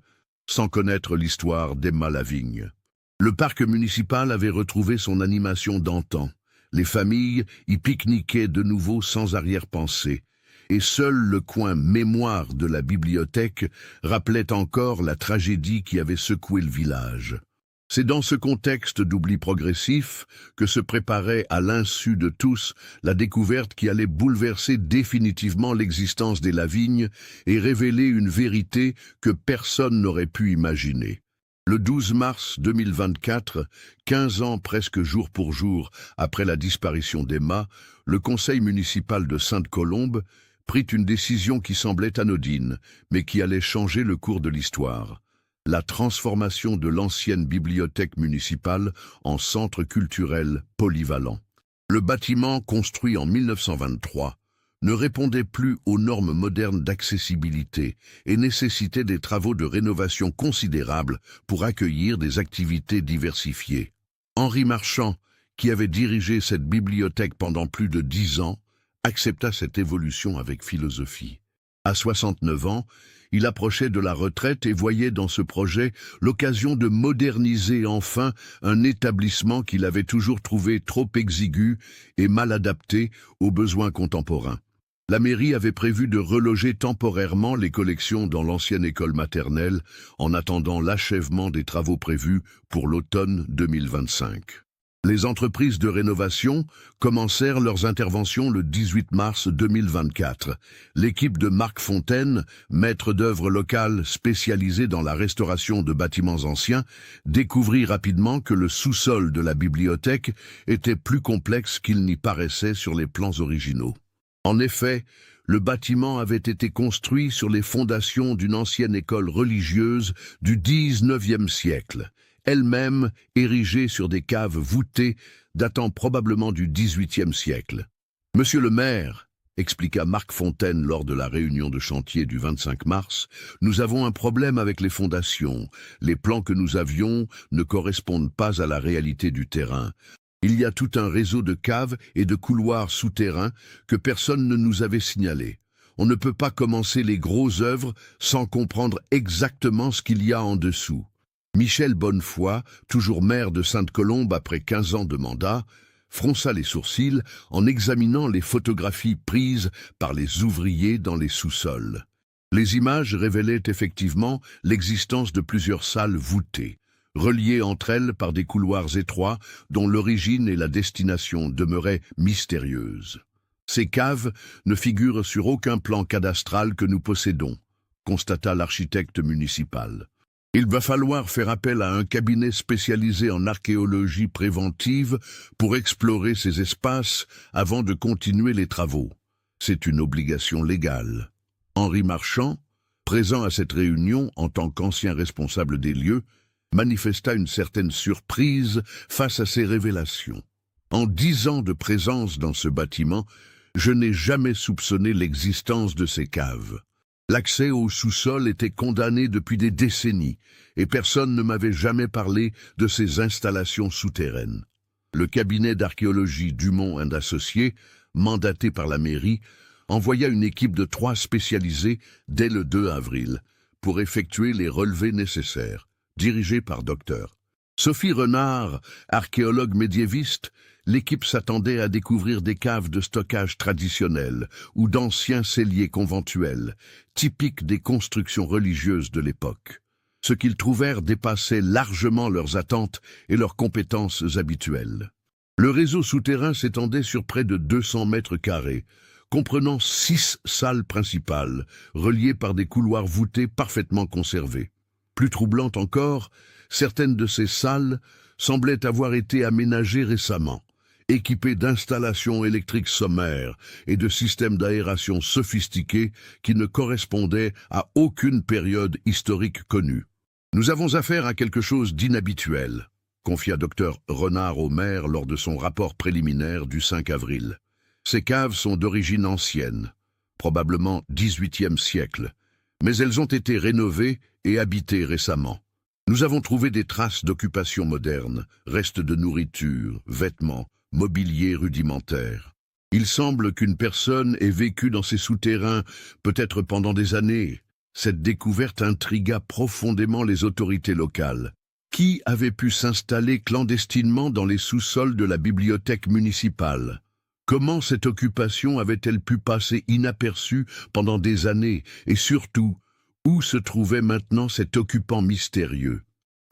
sans connaître l'histoire d'Emma Lavigne. Le parc municipal avait retrouvé son animation d'antan. Les familles y pique-niquaient de nouveau sans arrière-pensée, et seul le coin mémoire de la bibliothèque rappelait encore la tragédie qui avait secoué le village. C'est dans ce contexte d'oubli progressif que se préparait à l'insu de tous la découverte qui allait bouleverser définitivement l'existence des Lavigne et révéler une vérité que personne n'aurait pu imaginer. Le 12 mars 2024, 15 ans presque jour pour jour après la disparition d'Emma, le conseil municipal de Sainte-Colombe prit une décision qui semblait anodine, mais qui allait changer le cours de l'histoire. La transformation de l'ancienne bibliothèque municipale en centre culturel polyvalent. Le bâtiment, construit en 1923, ne répondait plus aux normes modernes d'accessibilité et nécessitait des travaux de rénovation considérables pour accueillir des activités diversifiées. Henri Marchand, qui avait dirigé cette bibliothèque pendant plus de 10 ans, accepta cette évolution avec philosophie. À 69 ans, il approchait de la retraite et voyait dans ce projet l'occasion de moderniser enfin un établissement qu'il avait toujours trouvé trop exigu et mal adapté aux besoins contemporains. La mairie avait prévu de reloger temporairement les collections dans l'ancienne école maternelle en attendant l'achèvement des travaux prévus pour l'automne 2025. Les entreprises de rénovation commencèrent leurs interventions le 18 mars 2024. L'équipe de Marc Fontaine, maître d'œuvre local spécialisé dans la restauration de bâtiments anciens, découvrit rapidement que le sous-sol de la bibliothèque était plus complexe qu'il n'y paraissait sur les plans originaux. En effet, le bâtiment avait été construit sur les fondations d'une ancienne école religieuse du XIXe siècle, elle-même érigée sur des caves voûtées datant probablement du XVIIIe siècle. « Monsieur le maire », expliqua Marc Fontaine lors de la réunion de chantier du 25 mars, nous avons un problème avec les fondations. Les plans que nous avions ne correspondent pas à la réalité du terrain. Il y a tout un réseau de caves et de couloirs souterrains que personne ne nous avait signalés. On ne peut pas commencer les grosses œuvres sans comprendre exactement ce qu'il y a en dessous. Michel Bonnefoy, toujours maire de Sainte-Colombe après 15 ans de mandat, fronça les sourcils en examinant les photographies prises par les ouvriers dans les sous-sols. Les images révélaient effectivement l'existence de plusieurs salles voûtées, reliées entre elles par des couloirs étroits dont l'origine et la destination demeuraient mystérieuses. Ces caves ne figurent sur aucun plan cadastral que nous possédons, constata l'architecte municipal. Il va falloir faire appel à un cabinet spécialisé en archéologie préventive pour explorer ces espaces avant de continuer les travaux. C'est une obligation légale. Henri Marchand, présent à cette réunion en tant qu'ancien responsable des lieux, manifesta une certaine surprise face à ces révélations. En 10 ans de présence dans ce bâtiment, je n'ai jamais soupçonné l'existence de ces caves. L'accès au sous-sol était condamné depuis des décennies, et personne ne m'avait jamais parlé de ces installations souterraines. Le cabinet d'archéologie Dumont & Associés, mandaté par la mairie, envoya une équipe de 3 spécialisés dès le 2 avril pour effectuer les relevés nécessaires, dirigés par Dr. Sophie Renard, archéologue médiéviste. L'équipe s'attendait à découvrir des caves de stockage traditionnelles ou d'anciens celliers conventuels, typiques des constructions religieuses de l'époque. Ce qu'ils trouvèrent dépassait largement leurs attentes et leurs compétences habituelles. Le réseau souterrain s'étendait sur près de 200 mètres carrés, comprenant 6 salles principales, reliées par des couloirs voûtés parfaitement conservés. Plus troublant encore, certaines de ces salles semblaient avoir été aménagées récemment, équipées d'installations électriques sommaires et de systèmes d'aération sophistiqués qui ne correspondaient à aucune période historique connue. Nous avons affaire à quelque chose d'inhabituel, confia Dr Renard au maire lors de son rapport préliminaire du 5 avril. Ces caves sont d'origine ancienne, probablement 18e siècle, mais elles ont été rénovées et habitées récemment. Nous avons trouvé des traces d'occupation moderne, restes de nourriture, vêtements, mobilier rudimentaire. Il semble qu'une personne ait vécu dans ces souterrains, peut-être pendant des années. Cette découverte intrigua profondément les autorités locales. Qui avait pu s'installer clandestinement dans les sous-sols de la bibliothèque municipale? Comment cette occupation avait-elle pu passer inaperçue pendant des années? Et surtout, où se trouvait maintenant cet occupant mystérieux?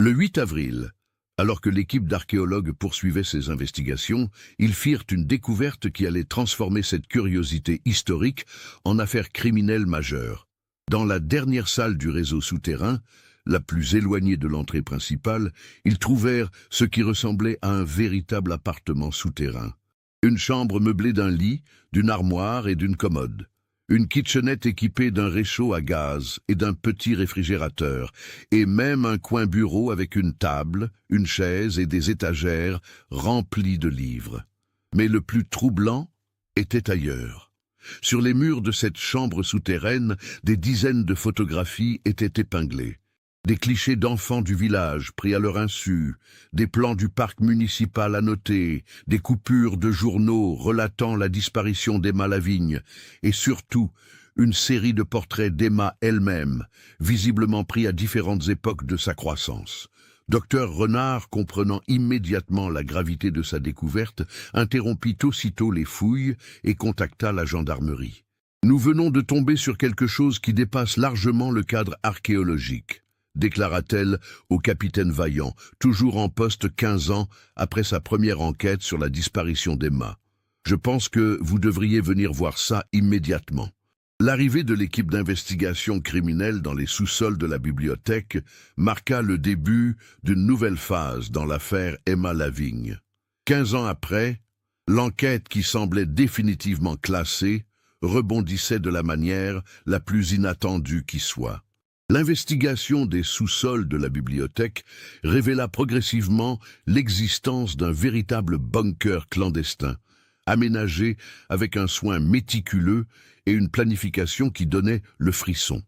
Le 8 avril, alors que l'équipe d'archéologues poursuivait ses investigations, ils firent une découverte qui allait transformer cette curiosité historique en affaire criminelle majeure. Dans la dernière salle du réseau souterrain, la plus éloignée de l'entrée principale, ils trouvèrent ce qui ressemblait à un véritable appartement souterrain. Une chambre meublée d'un lit, d'une armoire et d'une commode. Une kitchenette équipée d'un réchaud à gaz et d'un petit réfrigérateur, et même un coin bureau avec une table, une chaise et des étagères remplies de livres. Mais le plus troublant était ailleurs. Sur les murs de cette chambre souterraine, des dizaines de photographies étaient épinglées. Des clichés d'enfants du village pris à leur insu, des plans du parc municipal annotés, des coupures de journaux relatant la disparition d'Emma Lavigne, et surtout une série de portraits d'Emma elle-même, visiblement pris à différentes époques de sa croissance. Dr Renard, comprenant immédiatement la gravité de sa découverte, interrompit aussitôt les fouilles et contacta la gendarmerie. « Nous venons de tomber sur quelque chose qui dépasse largement le cadre archéologique », déclara-t-elle au capitaine Vaillant, toujours en poste 15 ans après sa première enquête sur la disparition d'Emma. « Je pense que vous devriez venir voir ça immédiatement. » L'arrivée de l'équipe d'investigation criminelle dans les sous-sols de la bibliothèque marqua le début d'une nouvelle phase dans l'affaire Emma Lavigne. 15 ans après, l'enquête qui semblait définitivement classée rebondissait de la manière la plus inattendue qui soit. L'investigation des sous-sols de la bibliothèque révéla progressivement l'existence d'un véritable bunker clandestin, aménagée avec un soin méticuleux et une planification qui donnait le frisson.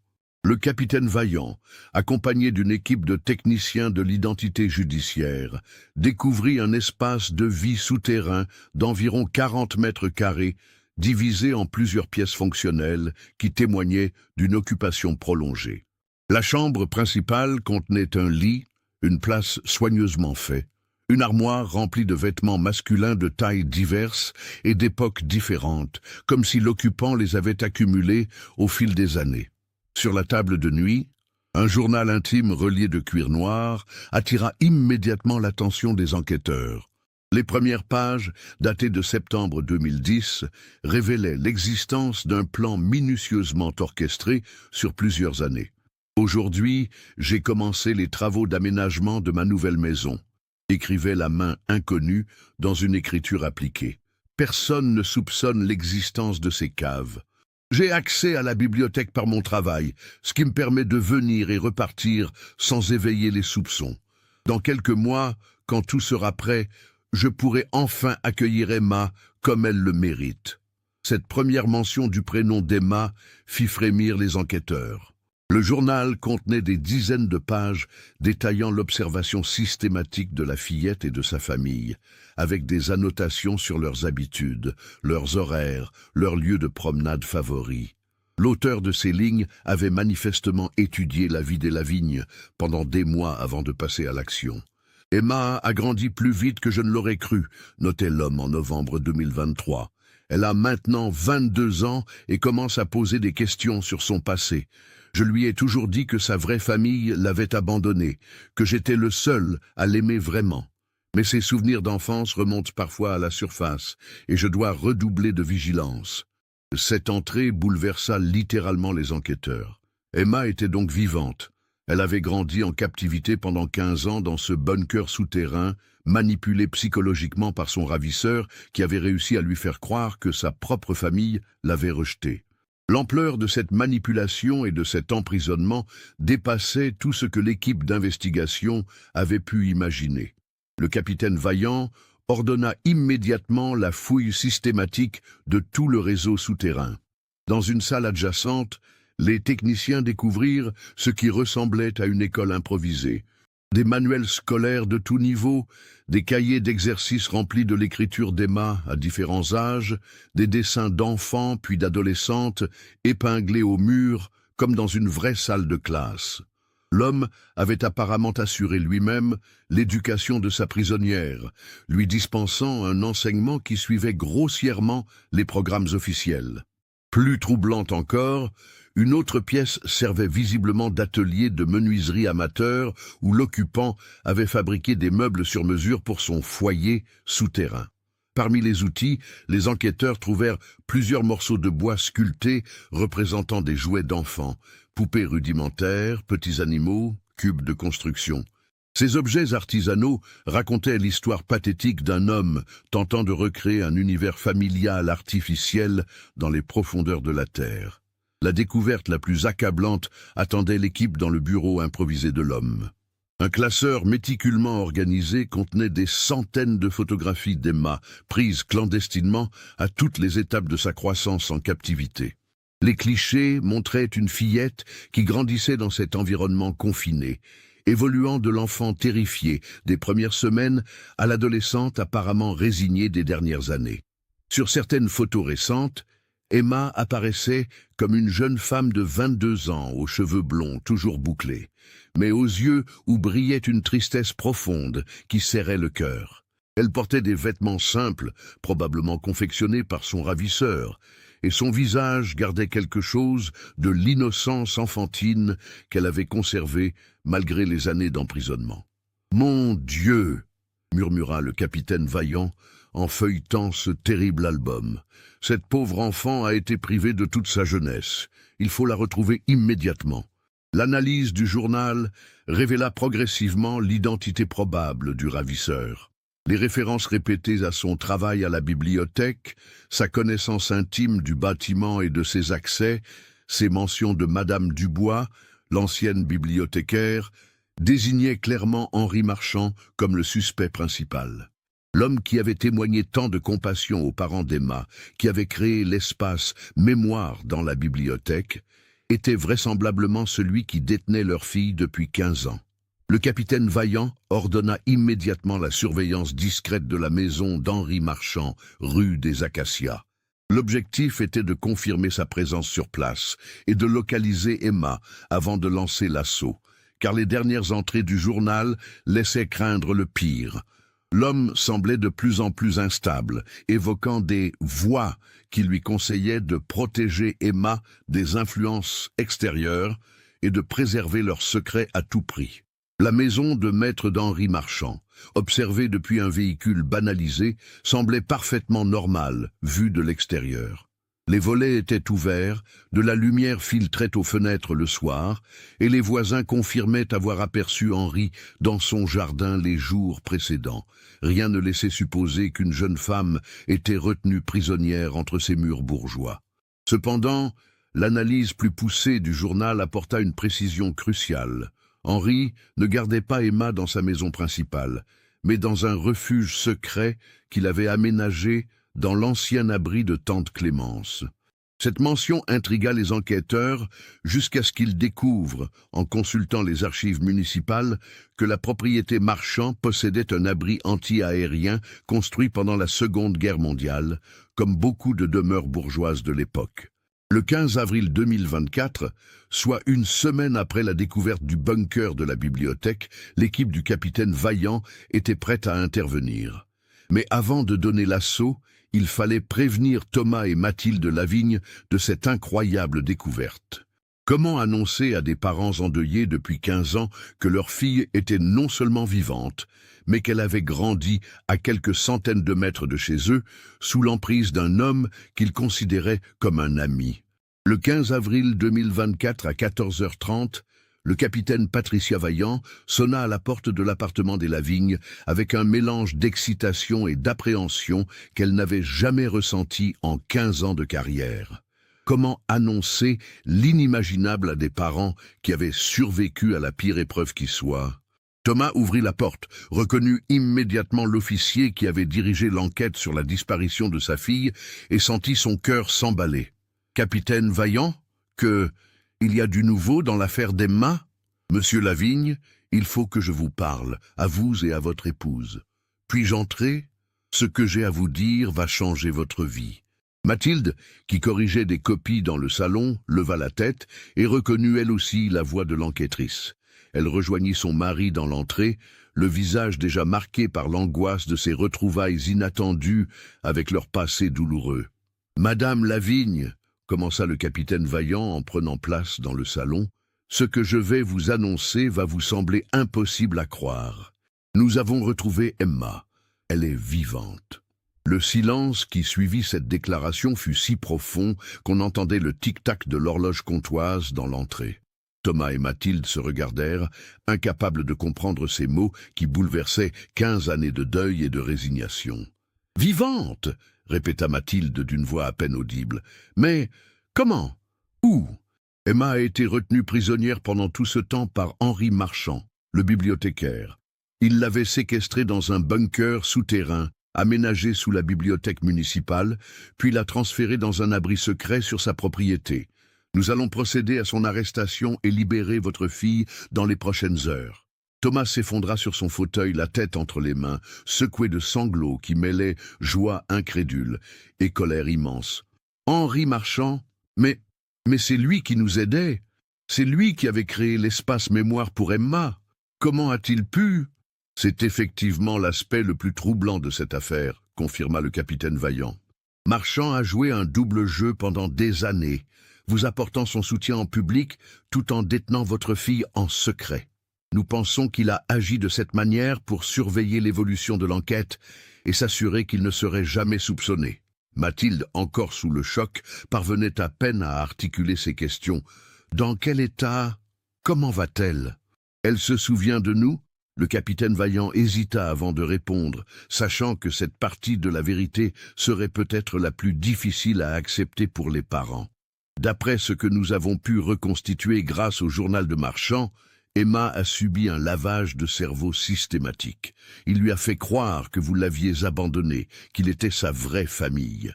Le capitaine Vaillant, accompagné d'une équipe de techniciens de l'identité judiciaire, découvrit un espace de vie souterrain d'environ 40 mètres carrés, divisé en plusieurs pièces fonctionnelles qui témoignaient d'une occupation prolongée. La chambre principale contenait un lit, une place soigneusement faite, une armoire remplie de vêtements masculins de tailles diverses et d'époques différentes, comme si l'occupant les avait accumulés au fil des années. Sur la table de nuit, un journal intime relié de cuir noir attira immédiatement l'attention des enquêteurs. Les premières pages, datées de septembre 2010, révélaient l'existence d'un plan minutieusement orchestré sur plusieurs années. Aujourd'hui, j'ai commencé les travaux d'aménagement de ma nouvelle maison, écrivait la main inconnue dans une écriture appliquée. Personne ne soupçonne l'existence de ces caves. J'ai accès à la bibliothèque par mon travail, ce qui me permet de venir et repartir sans éveiller les soupçons. Dans quelques mois, quand tout sera prêt, je pourrai enfin accueillir Emma comme elle le mérite. Cette première mention du prénom d'Emma fit frémir les enquêteurs. Le journal contenait des dizaines de pages détaillant l'observation systématique de la fillette et de sa famille, avec des annotations sur leurs habitudes, leurs horaires, leurs lieux de promenade favoris. L'auteur de ces lignes avait manifestement étudié la vie des Lavigne pendant des mois avant de passer à l'action. « Emma a grandi plus vite que je ne l'aurais cru », notait l'homme en novembre 2023. « Elle a maintenant 22 ans et commence à poser des questions sur son passé. Je lui ai toujours dit que sa vraie famille l'avait abandonnée, que j'étais le seul à l'aimer vraiment. Mais ses souvenirs d'enfance remontent parfois à la surface, et je dois redoubler de vigilance. » Cette entrée bouleversa littéralement les enquêteurs. Emma était donc vivante. Elle avait grandi en captivité pendant 15 ans dans ce bunker souterrain, manipulée psychologiquement par son ravisseur qui avait réussi à lui faire croire que sa propre famille l'avait rejetée. L'ampleur de cette manipulation et de cet emprisonnement dépassait tout ce que l'équipe d'investigation avait pu imaginer. Le capitaine Vaillant ordonna immédiatement la fouille systématique de tout le réseau souterrain. Dans une salle adjacente, les techniciens découvrirent ce qui ressemblait à une école improvisée. Des manuels scolaires de tout niveau, des cahiers d'exercices remplis de l'écriture d'Emma à différents âges, des dessins d'enfants puis d'adolescentes épinglés au mur comme dans une vraie salle de classe. L'homme avait apparemment assuré lui-même l'éducation de sa prisonnière, lui dispensant un enseignement qui suivait grossièrement les programmes officiels. Plus troublante encore, une autre pièce servait visiblement d'atelier de menuiserie amateur où l'occupant avait fabriqué des meubles sur mesure pour son foyer souterrain. Parmi les outils, les enquêteurs trouvèrent plusieurs morceaux de bois sculptés représentant des jouets d'enfants, poupées rudimentaires, petits animaux, cubes de construction. Ces objets artisanaux racontaient l'histoire pathétique d'un homme tentant de recréer un univers familial artificiel dans les profondeurs de la terre. La découverte la plus accablante attendait l'équipe dans le bureau improvisé de l'homme. Un classeur méticuleusement organisé contenait des centaines de photographies d'Emma, prises clandestinement à toutes les étapes de sa croissance en captivité. Les clichés montraient une fillette qui grandissait dans cet environnement confiné, évoluant de l'enfant terrifié des premières semaines à l'adolescente apparemment résignée des dernières années. Sur certaines photos récentes, Emma apparaissait comme une jeune femme de 22 ans aux cheveux blonds toujours bouclés, mais aux yeux où brillait une tristesse profonde qui serrait le cœur. Elle portait des vêtements simples, probablement confectionnés par son ravisseur, et son visage gardait quelque chose de l'innocence enfantine qu'elle avait conservée malgré les années d'emprisonnement. « Mon Dieu !» murmura le capitaine Vaillant en feuilletant ce terrible album. « Cette pauvre enfant a été privée de toute sa jeunesse. Il faut la retrouver immédiatement. » L'analyse du journal révéla progressivement l'identité probable du ravisseur. Les références répétées à son travail à la bibliothèque, sa connaissance intime du bâtiment et de ses accès, ses mentions de Madame Dubois, l'ancienne bibliothécaire, désignaient clairement Henri Marchand comme le suspect principal. L'homme qui avait témoigné tant de compassion aux parents d'Emma, qui avait créé l'espace mémoire dans la bibliothèque, était vraisemblablement celui qui détenait leur fille depuis 15 ans. Le capitaine Vaillant ordonna immédiatement la surveillance discrète de la maison d'Henri Marchand, rue des Acacias. L'objectif était de confirmer sa présence sur place et de localiser Emma avant de lancer l'assaut, car les dernières entrées du journal laissaient craindre le pire. L'homme semblait de plus en plus instable, évoquant des voix qui lui conseillaient de protéger Emma des influences extérieures et de préserver leur secret à tout prix. La maison de maître d'Henri Marchand, observée depuis un véhicule banalisé, semblait parfaitement normale, vue de l'extérieur. Les volets étaient ouverts, de la lumière filtrait aux fenêtres le soir, et les voisins confirmaient avoir aperçu Henri dans son jardin les jours précédents. Rien ne laissait supposer qu'une jeune femme était retenue prisonnière entre ces murs bourgeois. Cependant, l'analyse plus poussée du journal apporta une précision cruciale. Henri ne gardait pas Emma dans sa maison principale, mais dans un refuge secret qu'il avait aménagé dans l'ancien abri de tante Clémence. Cette mention intrigua les enquêteurs jusqu'à ce qu'ils découvrent, en consultant les archives municipales, que la propriété Marchand possédait un abri anti-aérien construit pendant la Seconde Guerre mondiale, comme beaucoup de demeures bourgeoises de l'époque. Le 15 avril 2024, soit une semaine après la découverte du bunker de la bibliothèque, l'équipe du capitaine Vaillant était prête à intervenir. Mais avant de donner l'assaut, il fallait prévenir Thomas et Mathilde Lavigne de cette incroyable découverte. Comment annoncer à des parents endeuillés depuis 15 ans que leur fille était non seulement vivante, mais qu'elle avait grandi à quelques centaines de mètres de chez eux, sous l'emprise d'un homme qu'ils considéraient comme un ami? Le 15 avril 2024 à 14h30, le capitaine Patricia Vaillant sonna à la porte de l'appartement des Lavignes avec un mélange d'excitation et d'appréhension qu'elle n'avait jamais ressenti en 15 ans de carrière. Comment annoncer l'inimaginable à des parents qui avaient survécu à la pire épreuve qui soit? Thomas ouvrit la porte, reconnut immédiatement l'officier qui avait dirigé l'enquête sur la disparition de sa fille et sentit son cœur s'emballer. « Capitaine Vaillant, il y a du nouveau dans l'affaire d'Emma? Monsieur Lavigne, il faut que je vous parle, à vous et à votre épouse. Puis-je entrer? Ce que j'ai à vous dire va changer votre vie. » Mathilde, qui corrigeait des copies dans le salon, leva la tête et reconnut elle aussi la voix de l'enquêtrice. Elle rejoignit son mari dans l'entrée, le visage déjà marqué par l'angoisse de ces retrouvailles inattendues avec leur passé douloureux. « Madame Lavigne, » commença le capitaine Vaillant en prenant place dans le salon, « ce que je vais vous annoncer va vous sembler impossible à croire. Nous avons retrouvé Emma. Elle est vivante. » Le silence qui suivit cette déclaration fut si profond qu'on entendait le tic-tac de l'horloge comtoise dans l'entrée. Thomas et Mathilde se regardèrent, incapables de comprendre ces mots qui bouleversaient 15 années de deuil et de résignation. « Vivante !» répéta Mathilde d'une voix à peine audible. « Mais comment? Où ?» Emma a été retenue prisonnière pendant tout ce temps par Henri Marchand, le bibliothécaire. Il l'avait séquestrée dans un bunker souterrain, aménagé sous la bibliothèque municipale, puis l'a transférée dans un abri secret sur sa propriété. Nous allons procéder à son arrestation et libérer votre fille dans les prochaines heures. » Thomas s'effondra sur son fauteuil, la tête entre les mains, secoué de sanglots qui mêlaient joie incrédule et colère immense. « Henri Marchand? Mais c'est lui qui nous aidait. C'est lui qui avait créé l'espace mémoire pour Emma. Comment a-t-il pu ?» « C'est effectivement l'aspect le plus troublant de cette affaire, » confirma le capitaine Vaillant. « Marchand a joué un double jeu pendant des années, vous apportant son soutien en public tout en détenant votre fille en secret. Nous pensons qu'il a agi de cette manière pour surveiller l'évolution de l'enquête et s'assurer qu'il ne serait jamais soupçonné. » Mathilde, encore sous le choc, parvenait à peine à articuler ses questions. « Dans quel état? Comment va-t-elle? Elle se souvient de nous ?» Le capitaine Vaillant hésita avant de répondre, sachant que cette partie de la vérité serait peut-être la plus difficile à accepter pour les parents. D'après ce que nous avons pu reconstituer grâce au journal de Marchand, Emma a subi un lavage de cerveau systématique. Il lui a fait croire que vous l'aviez abandonné, qu'il était sa vraie famille.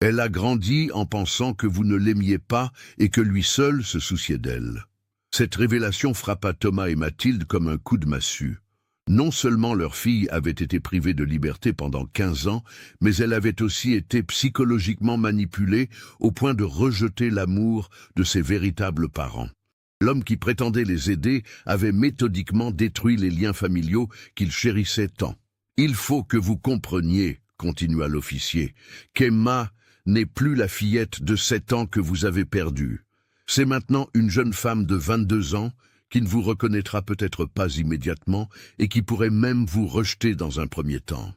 Elle a grandi en pensant que vous ne l'aimiez pas et que lui seul se souciait d'elle. Cette révélation frappa Thomas et Mathilde comme un coup de massue. Non seulement leur fille avait été privée de liberté pendant 15 ans, mais elle avait aussi été psychologiquement manipulée au point de rejeter l'amour de ses véritables parents. L'homme qui prétendait les aider avait méthodiquement détruit les liens familiaux qu'il chérissait tant. « Il faut que vous compreniez, » continua l'officier, « qu'Emma n'est plus la fillette de 7 ans que vous avez perdue. C'est maintenant une jeune femme de 22 ans qui ne vous reconnaîtra peut-être pas immédiatement et qui pourrait même vous rejeter dans un premier temps.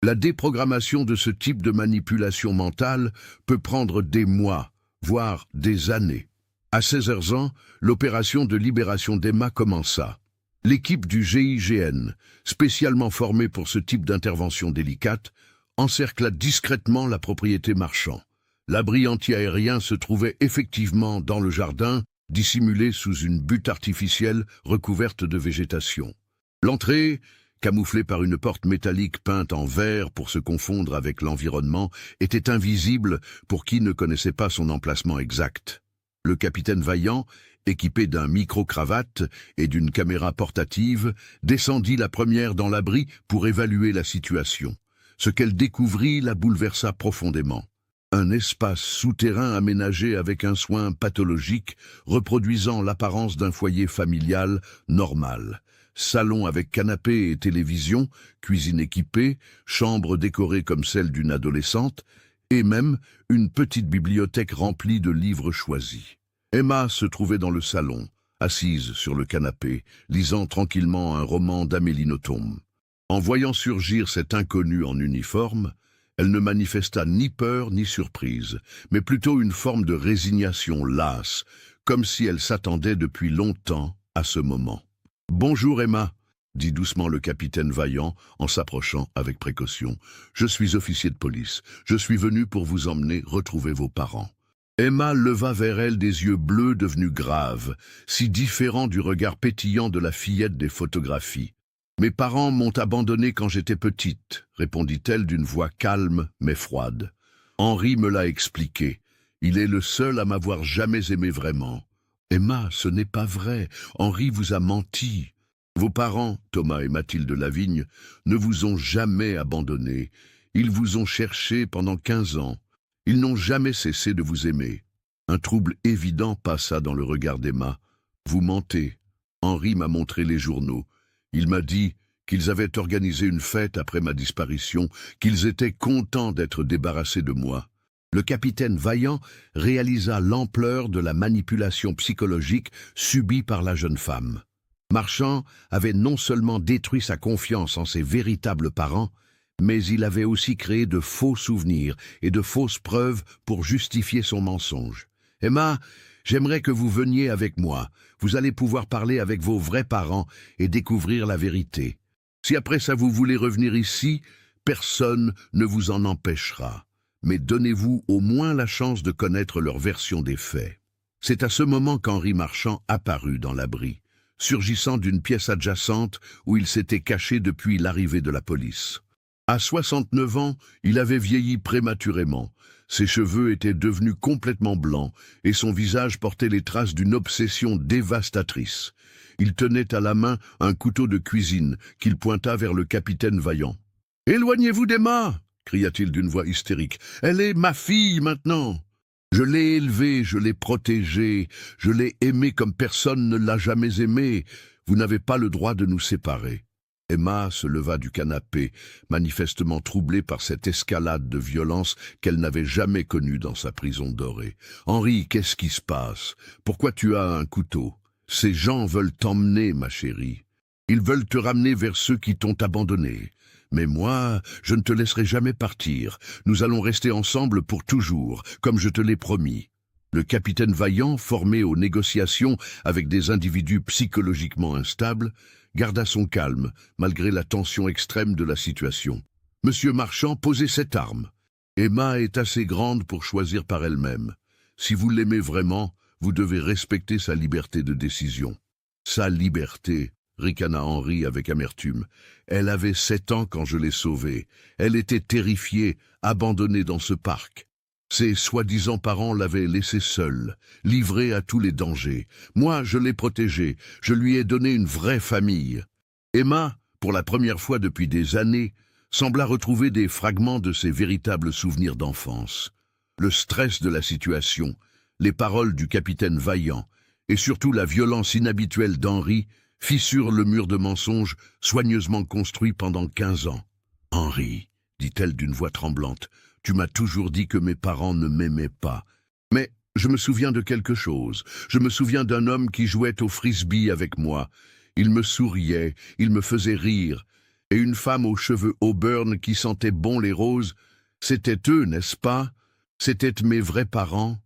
La déprogrammation de ce type de manipulation mentale peut prendre des mois, voire des années. À 16 ans, l'opération de libération d'Emma commença. L'équipe du GIGN, spécialement formée pour ce type d'intervention délicate, encercla discrètement la propriété Marchand. L'abri anti-aérien se trouvait effectivement dans le jardin, dissimulé sous une butte artificielle recouverte de végétation. L'entrée, camouflée par une porte métallique peinte en vert pour se confondre avec l'environnement, était invisible pour qui ne connaissait pas son emplacement exact. Le capitaine Vaillant, équipé d'un micro-cravate et d'une caméra portative, descendit la première dans l'abri pour évaluer la situation. Ce qu'elle découvrit la bouleversa profondément. Un espace souterrain aménagé avec un soin pathologique, reproduisant l'apparence d'un foyer familial normal. Salon avec canapé et télévision, cuisine équipée, chambre décorée comme celle d'une adolescente, et même une petite bibliothèque remplie de livres choisis. Emma se trouvait dans le salon, assise sur le canapé, lisant tranquillement un roman d'Amélie Nothomb. En voyant surgir cet inconnu en uniforme, elle ne manifesta ni peur ni surprise, mais plutôt une forme de résignation lasse, comme si elle s'attendait depuis longtemps à ce moment. « Bonjour Emma », dit doucement le capitaine Vaillant en s'approchant avec précaution. « Je suis officier de police. Je suis venu pour vous emmener retrouver vos parents. » Emma leva vers elle des yeux bleus devenus graves, si différents du regard pétillant de la fillette des photographies. « Mes parents m'ont abandonnée quand j'étais petite, » répondit-elle d'une voix calme mais froide. « Henri me l'a expliqué. Il est le seul à m'avoir jamais aimé vraiment. »« Emma, ce n'est pas vrai. Henri vous a menti. Vos parents, Thomas et Mathilde Lavigne, ne vous ont jamais abandonné. Ils vous ont cherché pendant 15 ans. Ils n'ont jamais cessé de vous aimer. » Un trouble évident passa dans le regard d'Emma. « Vous mentez. Henri m'a montré les journaux. Il m'a dit qu'ils avaient organisé une fête après ma disparition, qu'ils étaient contents d'être débarrassés de moi. » Le capitaine Vaillant réalisa l'ampleur de la manipulation psychologique subie par la jeune femme. Marchand avait non seulement détruit sa confiance en ses véritables parents, mais il avait aussi créé de faux souvenirs et de fausses preuves pour justifier son mensonge. « Emma, j'aimerais que vous veniez avec moi. Vous allez pouvoir parler avec vos vrais parents et découvrir la vérité. Si après ça vous voulez revenir ici, personne ne vous en empêchera. Mais donnez-vous au moins la chance de connaître leur version des faits. » C'est à ce moment qu'Henri Marchand apparut dans l'abri, surgissant d'une pièce adjacente où il s'était caché depuis l'arrivée de la police. À 69 ans, il avait vieilli prématurément. Ses cheveux étaient devenus complètement blancs et son visage portait les traces d'une obsession dévastatrice. Il tenait à la main un couteau de cuisine qu'il pointa vers le capitaine Vaillant. « Éloignez-vous d'Emma !» cria-t-il d'une voix hystérique. « Elle est ma fille maintenant. Je l'ai élevée, je l'ai protégée, je l'ai aimée comme personne ne l'a jamais aimée. Vous n'avez pas le droit de nous séparer. » Emma se leva du canapé, manifestement troublée par cette escalade de violence qu'elle n'avait jamais connue dans sa prison dorée. « Henri, qu'est-ce qui se passe? Pourquoi tu as un couteau? Ces gens veulent t'emmener, ma chérie. Ils veulent te ramener vers ceux qui t'ont abandonné. Mais moi, je ne te laisserai jamais partir. Nous allons rester ensemble pour toujours, comme je te l'ai promis. » Le capitaine Vaillant, formé aux négociations avec des individus psychologiquement instables, garda son calme, malgré la tension extrême de la situation. « Monsieur Marchand, posez cette arme. Emma est assez grande pour choisir par elle-même. Si vous l'aimez vraiment, vous devez respecter sa liberté de décision. » Sa liberté, ricana Henri avec amertume. Elle avait 7 ans quand je l'ai sauvée. Elle était terrifiée, abandonnée dans ce parc. Ses soi-disant parents l'avaient laissée seule, livrée à tous les dangers. Moi, je l'ai protégée, je lui ai donné une vraie famille. Emma, pour la première fois depuis des années, sembla retrouver des fragments de ses véritables souvenirs d'enfance. Le stress de la situation, les paroles du capitaine Vaillant, et surtout la violence inhabituelle d'Henri, fissurent le mur de mensonges soigneusement construit pendant 15 ans. « Henri, dit-elle d'une voix tremblante, tu m'as toujours dit que mes parents ne m'aimaient pas. Mais je me souviens de quelque chose. Je me souviens d'un homme qui jouait au frisbee avec moi. Il me souriait, il me faisait rire. Et une femme aux cheveux auburn qui sentait bon les roses. C'était eux, n'est-ce pas? C'étaient mes vrais parents. »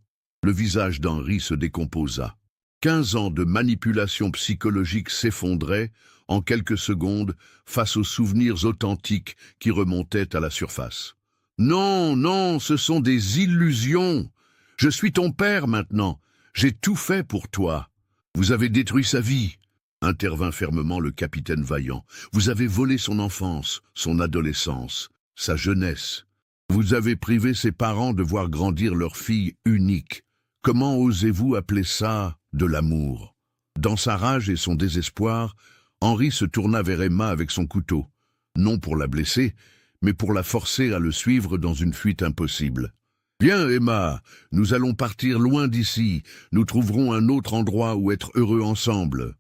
Le visage d'Henri se décomposa. 15 ans de manipulation psychologique s'effondraient en quelques secondes face aux souvenirs authentiques qui remontaient à la surface. « Non, non, ce sont des illusions. Je suis ton père maintenant. J'ai tout fait pour toi. Vous avez détruit sa vie, » intervint fermement le capitaine Vaillant. « Vous avez volé son enfance, son adolescence, sa jeunesse. Vous avez privé ses parents de voir grandir leur fille unique. Comment osez-vous appeler ça de l'amour ?» Dans sa rage et son désespoir, Henri se tourna vers Emma avec son couteau, non pour la blesser, mais pour la forcer à le suivre dans une fuite impossible. « Viens, Emma, nous allons partir loin d'ici, nous trouverons un autre endroit où être heureux ensemble. »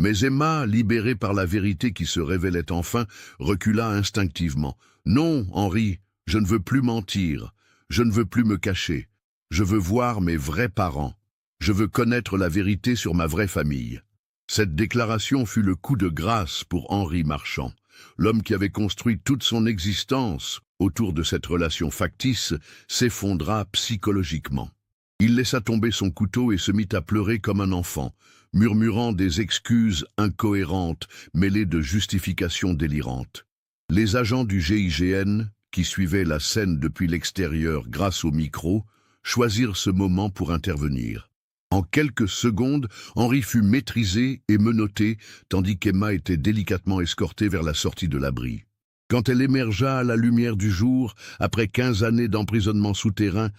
Mais Emma, libérée par la vérité qui se révélait enfin, recula instinctivement. « Non, Henri, je ne veux plus mentir, je ne veux plus me cacher. Je veux voir mes vrais parents. Je veux connaître la vérité sur ma vraie famille. » Cette déclaration fut le coup de grâce pour Henri Marchand. L'homme qui avait construit toute son existence autour de cette relation factice s'effondra psychologiquement. Il laissa tomber son couteau et se mit à pleurer comme un enfant, murmurant des excuses incohérentes mêlées de justifications délirantes. Les agents du GIGN, qui suivaient la scène depuis l'extérieur grâce au micro, choisirent ce moment pour intervenir. En quelques secondes, Henri fut maîtrisé et menotté, tandis qu'Emma était délicatement escortée vers la sortie de l'abri. Quand elle émergea à la lumière du jour, après 15 années d'emprisonnement souterrain,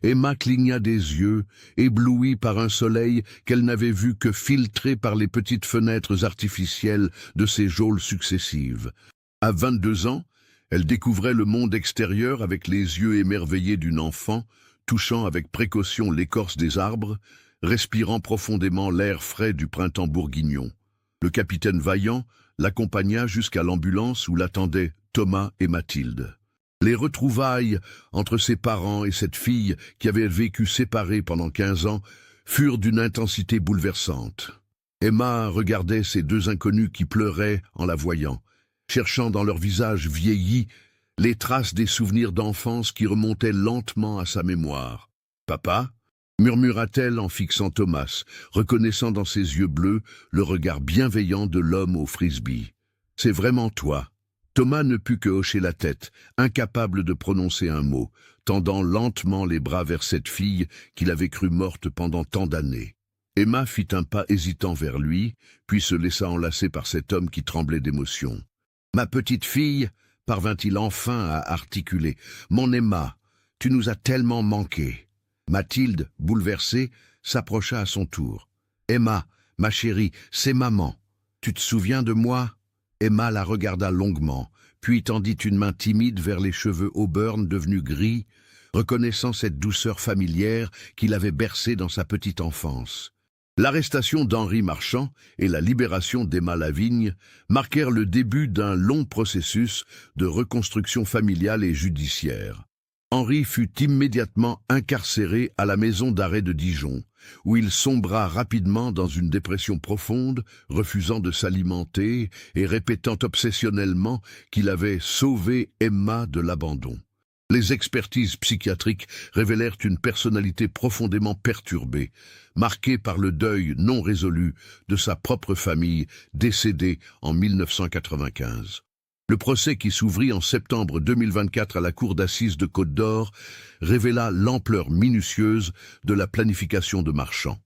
Emma cligna des yeux, éblouie par un soleil qu'elle n'avait vu que filtré par les petites fenêtres artificielles de ses geôles successives. À 22 ans, elle découvrait le monde extérieur avec les yeux émerveillés d'une enfant, touchant avec précaution l'écorce des arbres, respirant profondément l'air frais du printemps bourguignon. Le capitaine Vaillant l'accompagna jusqu'à l'ambulance où l'attendaient Thomas et Mathilde. Les retrouvailles entre ses parents et cette fille qui avait vécu séparée pendant 15 ans furent d'une intensité bouleversante. Emma regardait ces deux inconnus qui pleuraient en la voyant, cherchant dans leurs visages vieillis les traces des souvenirs d'enfance qui remontaient lentement à sa mémoire. « Papa ?» murmura-t-elle en fixant Thomas, reconnaissant dans ses yeux bleus le regard bienveillant de l'homme au frisbee. « C'est vraiment toi. » Thomas ne put que hocher la tête, incapable de prononcer un mot, tendant lentement les bras vers cette fille qu'il avait cru morte pendant tant d'années. Emma fit un pas hésitant vers lui, puis se laissa enlacer par cet homme qui tremblait d'émotion. « Ma petite fille !» parvint-il enfin à articuler. « Mon Emma, tu nous as tellement manqué. » Mathilde, bouleversée, s'approcha à son tour. « Emma, ma chérie, c'est maman. Tu te souviens de moi ?» Emma la regarda longuement, puis tendit une main timide vers les cheveux auburn devenus gris, reconnaissant cette douceur familière qui l'avait bercée dans sa petite enfance. L'arrestation d'Henri Marchand et la libération d'Emma Lavigne marquèrent le début d'un long processus de reconstruction familiale et judiciaire. Henri fut immédiatement incarcéré à la maison d'arrêt de Dijon, où il sombra rapidement dans une dépression profonde, refusant de s'alimenter et répétant obsessionnellement qu'il avait sauvé Emma de l'abandon. Les expertises psychiatriques révélèrent une personnalité profondément perturbée, marquée par le deuil non résolu de sa propre famille décédée en 1995. Le procès qui s'ouvrit en septembre 2024 à la cour d'assises de Côte-d'Or révéla l'ampleur minutieuse de la planification de Marchand.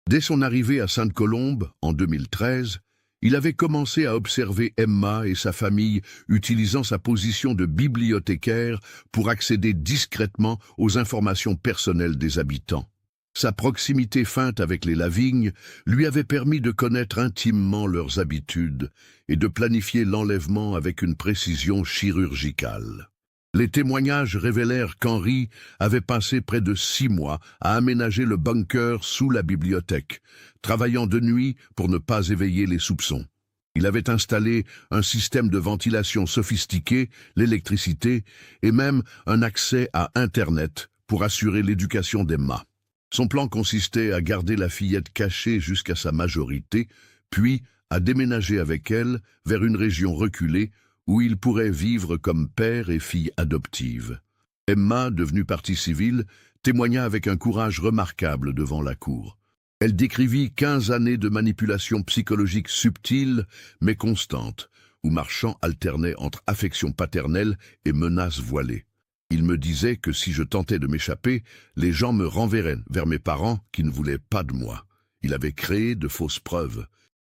Dès son arrivée à Sainte-Colombe, en 2013, il avait commencé à observer Emma et sa famille utilisant sa position de bibliothécaire pour accéder discrètement aux informations personnelles des habitants. Sa proximité feinte avec les Lavigne lui avait permis de connaître intimement leurs habitudes et de planifier l'enlèvement avec une précision chirurgicale. Les témoignages révélèrent qu'Henri avait passé près de 6 mois à aménager le bunker sous la bibliothèque, travaillant de nuit pour ne pas éveiller les soupçons. Il avait installé un système de ventilation sophistiqué, l'électricité et même un accès à Internet pour assurer l'éducation d'Emma. Son plan consistait à garder la fillette cachée jusqu'à sa majorité, puis à déménager avec elle vers une région reculée où ils pourraient vivre comme père et fille adoptive. Emma, devenue partie civile, témoigna avec un courage remarquable devant la cour. Elle décrivit 15 années de manipulation psychologique subtile mais constante, où Marchand alternait entre affection paternelle et menaces voilées. Il me disait que si je tentais de m'échapper, les gens me renverraient vers mes parents qui ne voulaient pas de moi. Il avait créé de fausses preuves,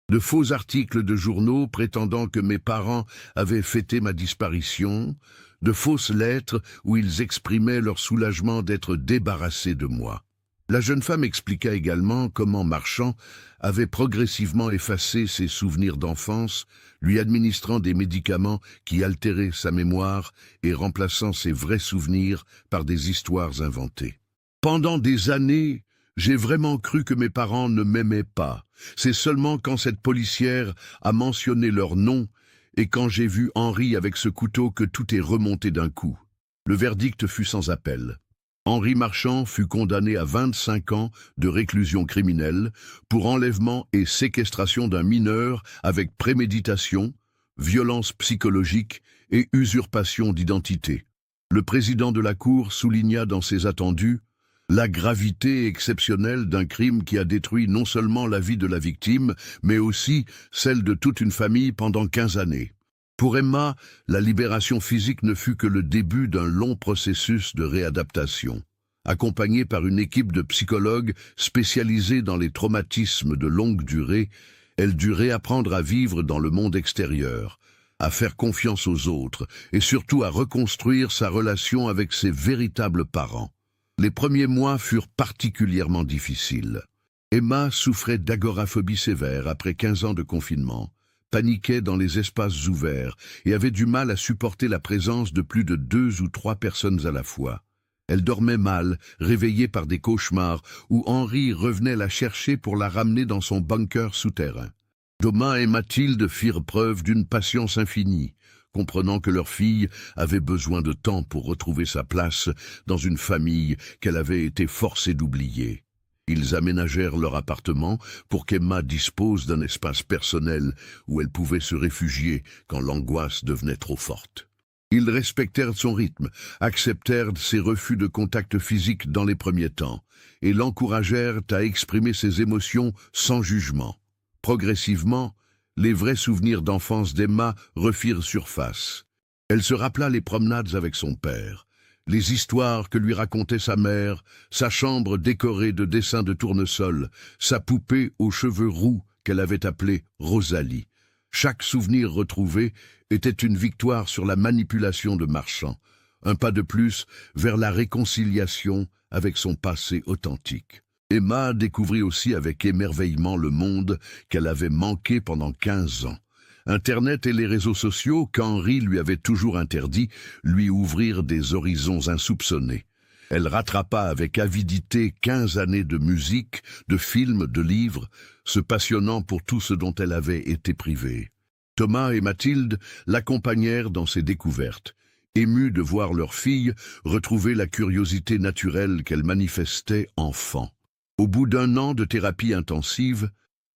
de faux articles de journaux prétendant que mes parents avaient fêté ma disparition, de fausses lettres où ils exprimaient leur soulagement d'être débarrassés de moi. La jeune femme expliqua également comment Marchand avait progressivement effacé ses souvenirs d'enfance, lui administrant des médicaments qui altéraient sa mémoire et remplaçant ses vrais souvenirs par des histoires inventées. Pendant des années, j'ai vraiment cru que mes parents ne m'aimaient pas. C'est seulement quand cette policière a mentionné leur nom et quand j'ai vu Henri avec ce couteau que tout est remonté d'un coup. Le verdict fut sans appel. Henri Marchand fut condamné à 25 ans de réclusion criminelle pour enlèvement et séquestration d'un mineur avec préméditation, violence psychologique et usurpation d'identité. Le président de la Cour souligna dans ses attendus la gravité exceptionnelle d'un crime qui a détruit non seulement la vie de la victime, mais aussi celle de toute une famille pendant 15 années. Pour Emma, la libération physique ne fut que le début d'un long processus de réadaptation. Accompagnée par une équipe de psychologues spécialisés dans les traumatismes de longue durée, elle dut réapprendre à vivre dans le monde extérieur, à faire confiance aux autres et surtout à reconstruire sa relation avec ses véritables parents. Les premiers mois furent particulièrement difficiles. Emma souffrait d'agoraphobie sévère après 15 ans de confinement, paniquait dans les espaces ouverts et avait du mal à supporter la présence de plus de 2 ou 3 personnes à la fois. Elle dormait mal, réveillée par des cauchemars où Henri revenait la chercher pour la ramener dans son bunker souterrain. Thomas et Mathilde firent preuve d'une patience infinie, comprenant que leur fille avait besoin de temps pour retrouver sa place dans une famille qu'elle avait été forcée d'oublier. Ils aménagèrent leur appartement pour qu'Emma dispose d'un espace personnel où elle pouvait se réfugier quand l'angoisse devenait trop forte. Ils respectèrent son rythme, acceptèrent ses refus de contact physique dans les premiers temps et l'encouragèrent à exprimer ses émotions sans jugement. Progressivement, les vrais souvenirs d'enfance d'Emma refirent surface. Elle se rappela les promenades avec son père, les histoires que lui racontait sa mère, sa chambre décorée de dessins de tournesol, sa poupée aux cheveux roux qu'elle avait appelée Rosalie. Chaque souvenir retrouvé était une victoire sur la manipulation de Marchand, un pas de plus vers la réconciliation avec son passé authentique. Emma découvrit aussi avec émerveillement le monde qu'elle avait manqué pendant 15 ans. Internet et les réseaux sociaux, qu'Henri lui avait toujours interdit, lui ouvrirent des horizons insoupçonnés. Elle rattrapa avec avidité 15 années de musique, de films, de livres, se passionnant pour tout ce dont elle avait été privée. Thomas et Mathilde l'accompagnèrent dans ses découvertes, émus de voir leur fille retrouver la curiosité naturelle qu'elle manifestait enfant. Au bout d'1 an de thérapie intensive,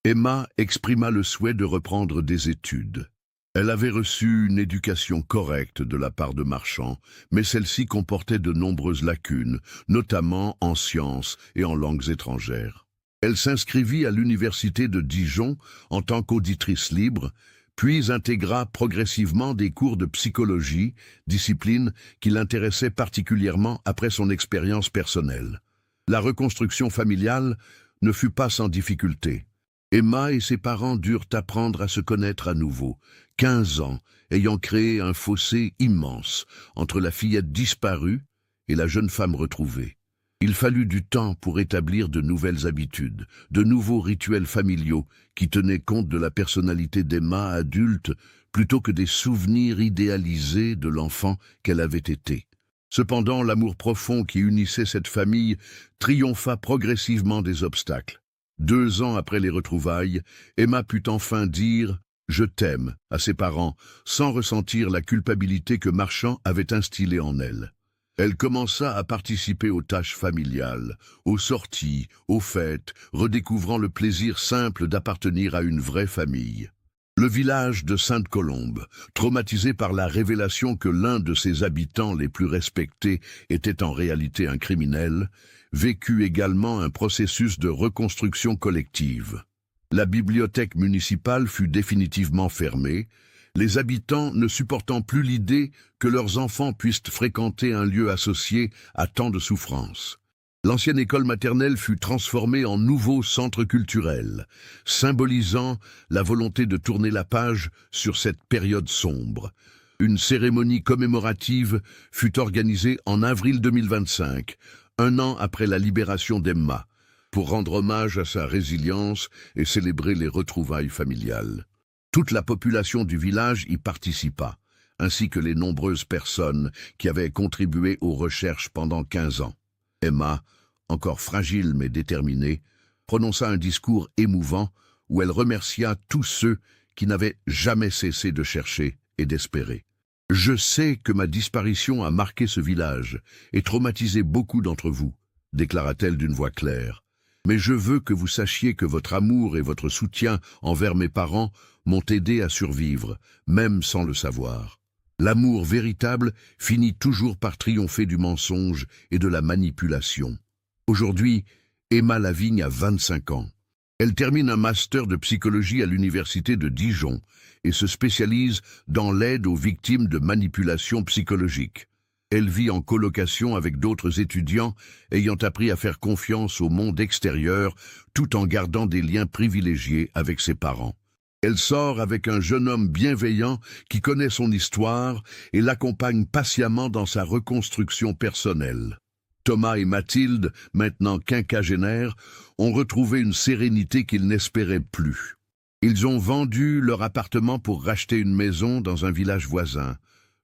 Emma exprima le souhait de reprendre des études. Elle avait reçu une éducation correcte de la part de Marchand, mais celle-ci comportait de nombreuses lacunes, notamment en sciences et en langues étrangères. Elle s'inscrivit à l'université de Dijon en tant qu'auditrice libre, puis intégra progressivement des cours de psychologie, discipline qui l'intéressait particulièrement après son expérience personnelle. La reconstruction familiale ne fut pas sans difficulté. Emma et ses parents durent apprendre à se connaître à nouveau, 15 ans ayant créé un fossé immense entre la fillette disparue et la jeune femme retrouvée. Il fallut du temps pour établir de nouvelles habitudes, de nouveaux rituels familiaux qui tenaient compte de la personnalité d'Emma adulte plutôt que des souvenirs idéalisés de l'enfant qu'elle avait été. Cependant, l'amour profond qui unissait cette famille triompha progressivement des obstacles. 2 ans après les retrouvailles, Emma put enfin dire « Je t'aime » à ses parents, sans ressentir la culpabilité que Marchand avait instillée en elle. Elle commença à participer aux tâches familiales, aux sorties, aux fêtes, redécouvrant le plaisir simple d'appartenir à une vraie famille. Le village de Sainte-Colombe, traumatisé par la révélation que l'un de ses habitants les plus respectés était en réalité un criminel, vécut également un processus de reconstruction collective. La bibliothèque municipale fut définitivement fermée, les habitants ne supportant plus l'idée que leurs enfants puissent fréquenter un lieu associé à tant de souffrances. L'ancienne école maternelle fut transformée en nouveau centre culturel, symbolisant la volonté de tourner la page sur cette période sombre. Une cérémonie commémorative fut organisée en avril 2025, 1 an après la libération d'Emma, pour rendre hommage à sa résilience et célébrer les retrouvailles familiales. Toute la population du village y participa, ainsi que les nombreuses personnes qui avaient contribué aux recherches pendant 15 ans. Emma, encore fragile mais déterminée, prononça un discours émouvant où elle remercia tous ceux qui n'avaient jamais cessé de chercher et d'espérer. « Je sais que ma disparition a marqué ce village et traumatisé beaucoup d'entre vous, » déclara-t-elle d'une voix claire. « Mais je veux que vous sachiez que votre amour et votre soutien envers mes parents m'ont aidé à survivre, même sans le savoir. L'amour véritable finit toujours par triompher du mensonge et de la manipulation. » Aujourd'hui, Emma Lavigne a 25 ans. Elle termine un master de psychologie à l'université de Dijon et se spécialise dans l'aide aux victimes de manipulations psychologiques. Elle vit en colocation avec d'autres étudiants ayant appris à faire confiance au monde extérieur tout en gardant des liens privilégiés avec ses parents. Elle sort avec un jeune homme bienveillant qui connaît son histoire et l'accompagne patiemment dans sa reconstruction personnelle. Thomas et Mathilde, maintenant quinquagénaires, ont retrouvé une sérénité qu'ils n'espéraient plus. Ils ont vendu leur appartement pour racheter une maison dans un village voisin,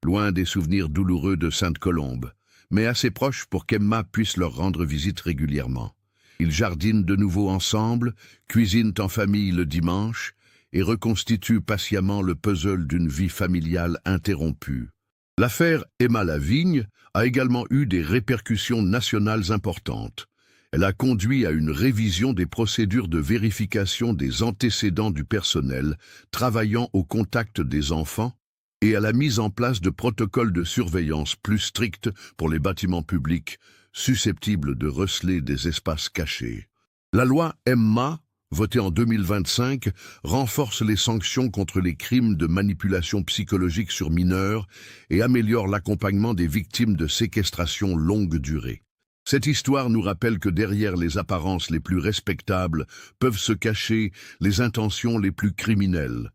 loin des souvenirs douloureux de Sainte-Colombe, mais assez proches pour qu'Emma puisse leur rendre visite régulièrement. Ils jardinent de nouveau ensemble, cuisinent en famille le dimanche et reconstituent patiemment le puzzle d'une vie familiale interrompue. L'affaire Emma Lavigne a également eu des répercussions nationales importantes. Elle a conduit à une révision des procédures de vérification des antécédents du personnel travaillant au contact des enfants et à la mise en place de protocoles de surveillance plus stricts pour les bâtiments publics susceptibles de receler des espaces cachés. La loi Emma, votée en 2025, renforce les sanctions contre les crimes de manipulation psychologique sur mineurs et améliore l'accompagnement des victimes de séquestration longue durée. Cette histoire nous rappelle que derrière les apparences les plus respectables peuvent se cacher les intentions les plus criminelles,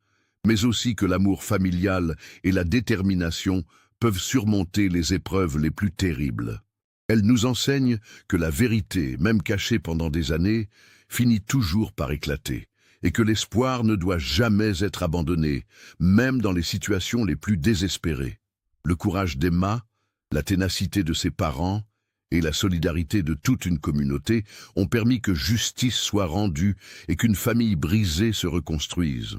mais aussi que l'amour familial et la détermination peuvent surmonter les épreuves les plus terribles. Elle nous enseigne que la vérité, même cachée pendant des années, finit toujours par éclater, et que l'espoir ne doit jamais être abandonné, même dans les situations les plus désespérées. Le courage d'Emma, la ténacité de ses parents et la solidarité de toute une communauté ont permis que justice soit rendue et qu'une famille brisée se reconstruise.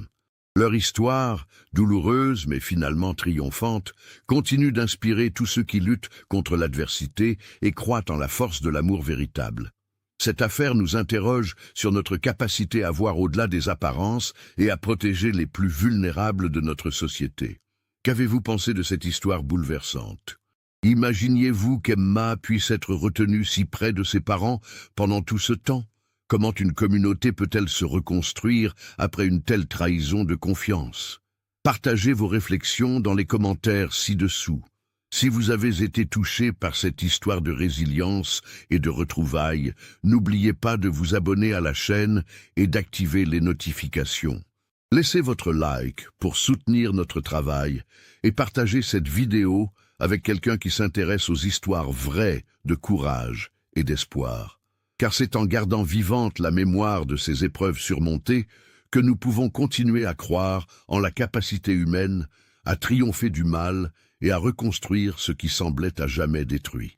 Leur histoire, douloureuse mais finalement triomphante, continue d'inspirer tous ceux qui luttent contre l'adversité et croient en la force de l'amour véritable. Cette affaire nous interroge sur notre capacité à voir au-delà des apparences et à protéger les plus vulnérables de notre société. Qu'avez-vous pensé de cette histoire bouleversante? Imaginiez-vous qu'Emma puisse être retenue si près de ses parents pendant tout ce temps? Comment une communauté peut-elle se reconstruire après une telle trahison de confiance? Partagez vos réflexions dans les commentaires ci-dessous. Si vous avez été touché par cette histoire de résilience et de retrouvailles, n'oubliez pas de vous abonner à la chaîne et d'activer les notifications. Laissez votre like pour soutenir notre travail et partagez cette vidéo avec quelqu'un qui s'intéresse aux histoires vraies de courage et d'espoir. Car c'est en gardant vivante la mémoire de ces épreuves surmontées que nous pouvons continuer à croire en la capacité humaine à triompher du mal et à reconstruire ce qui semblait à jamais détruit.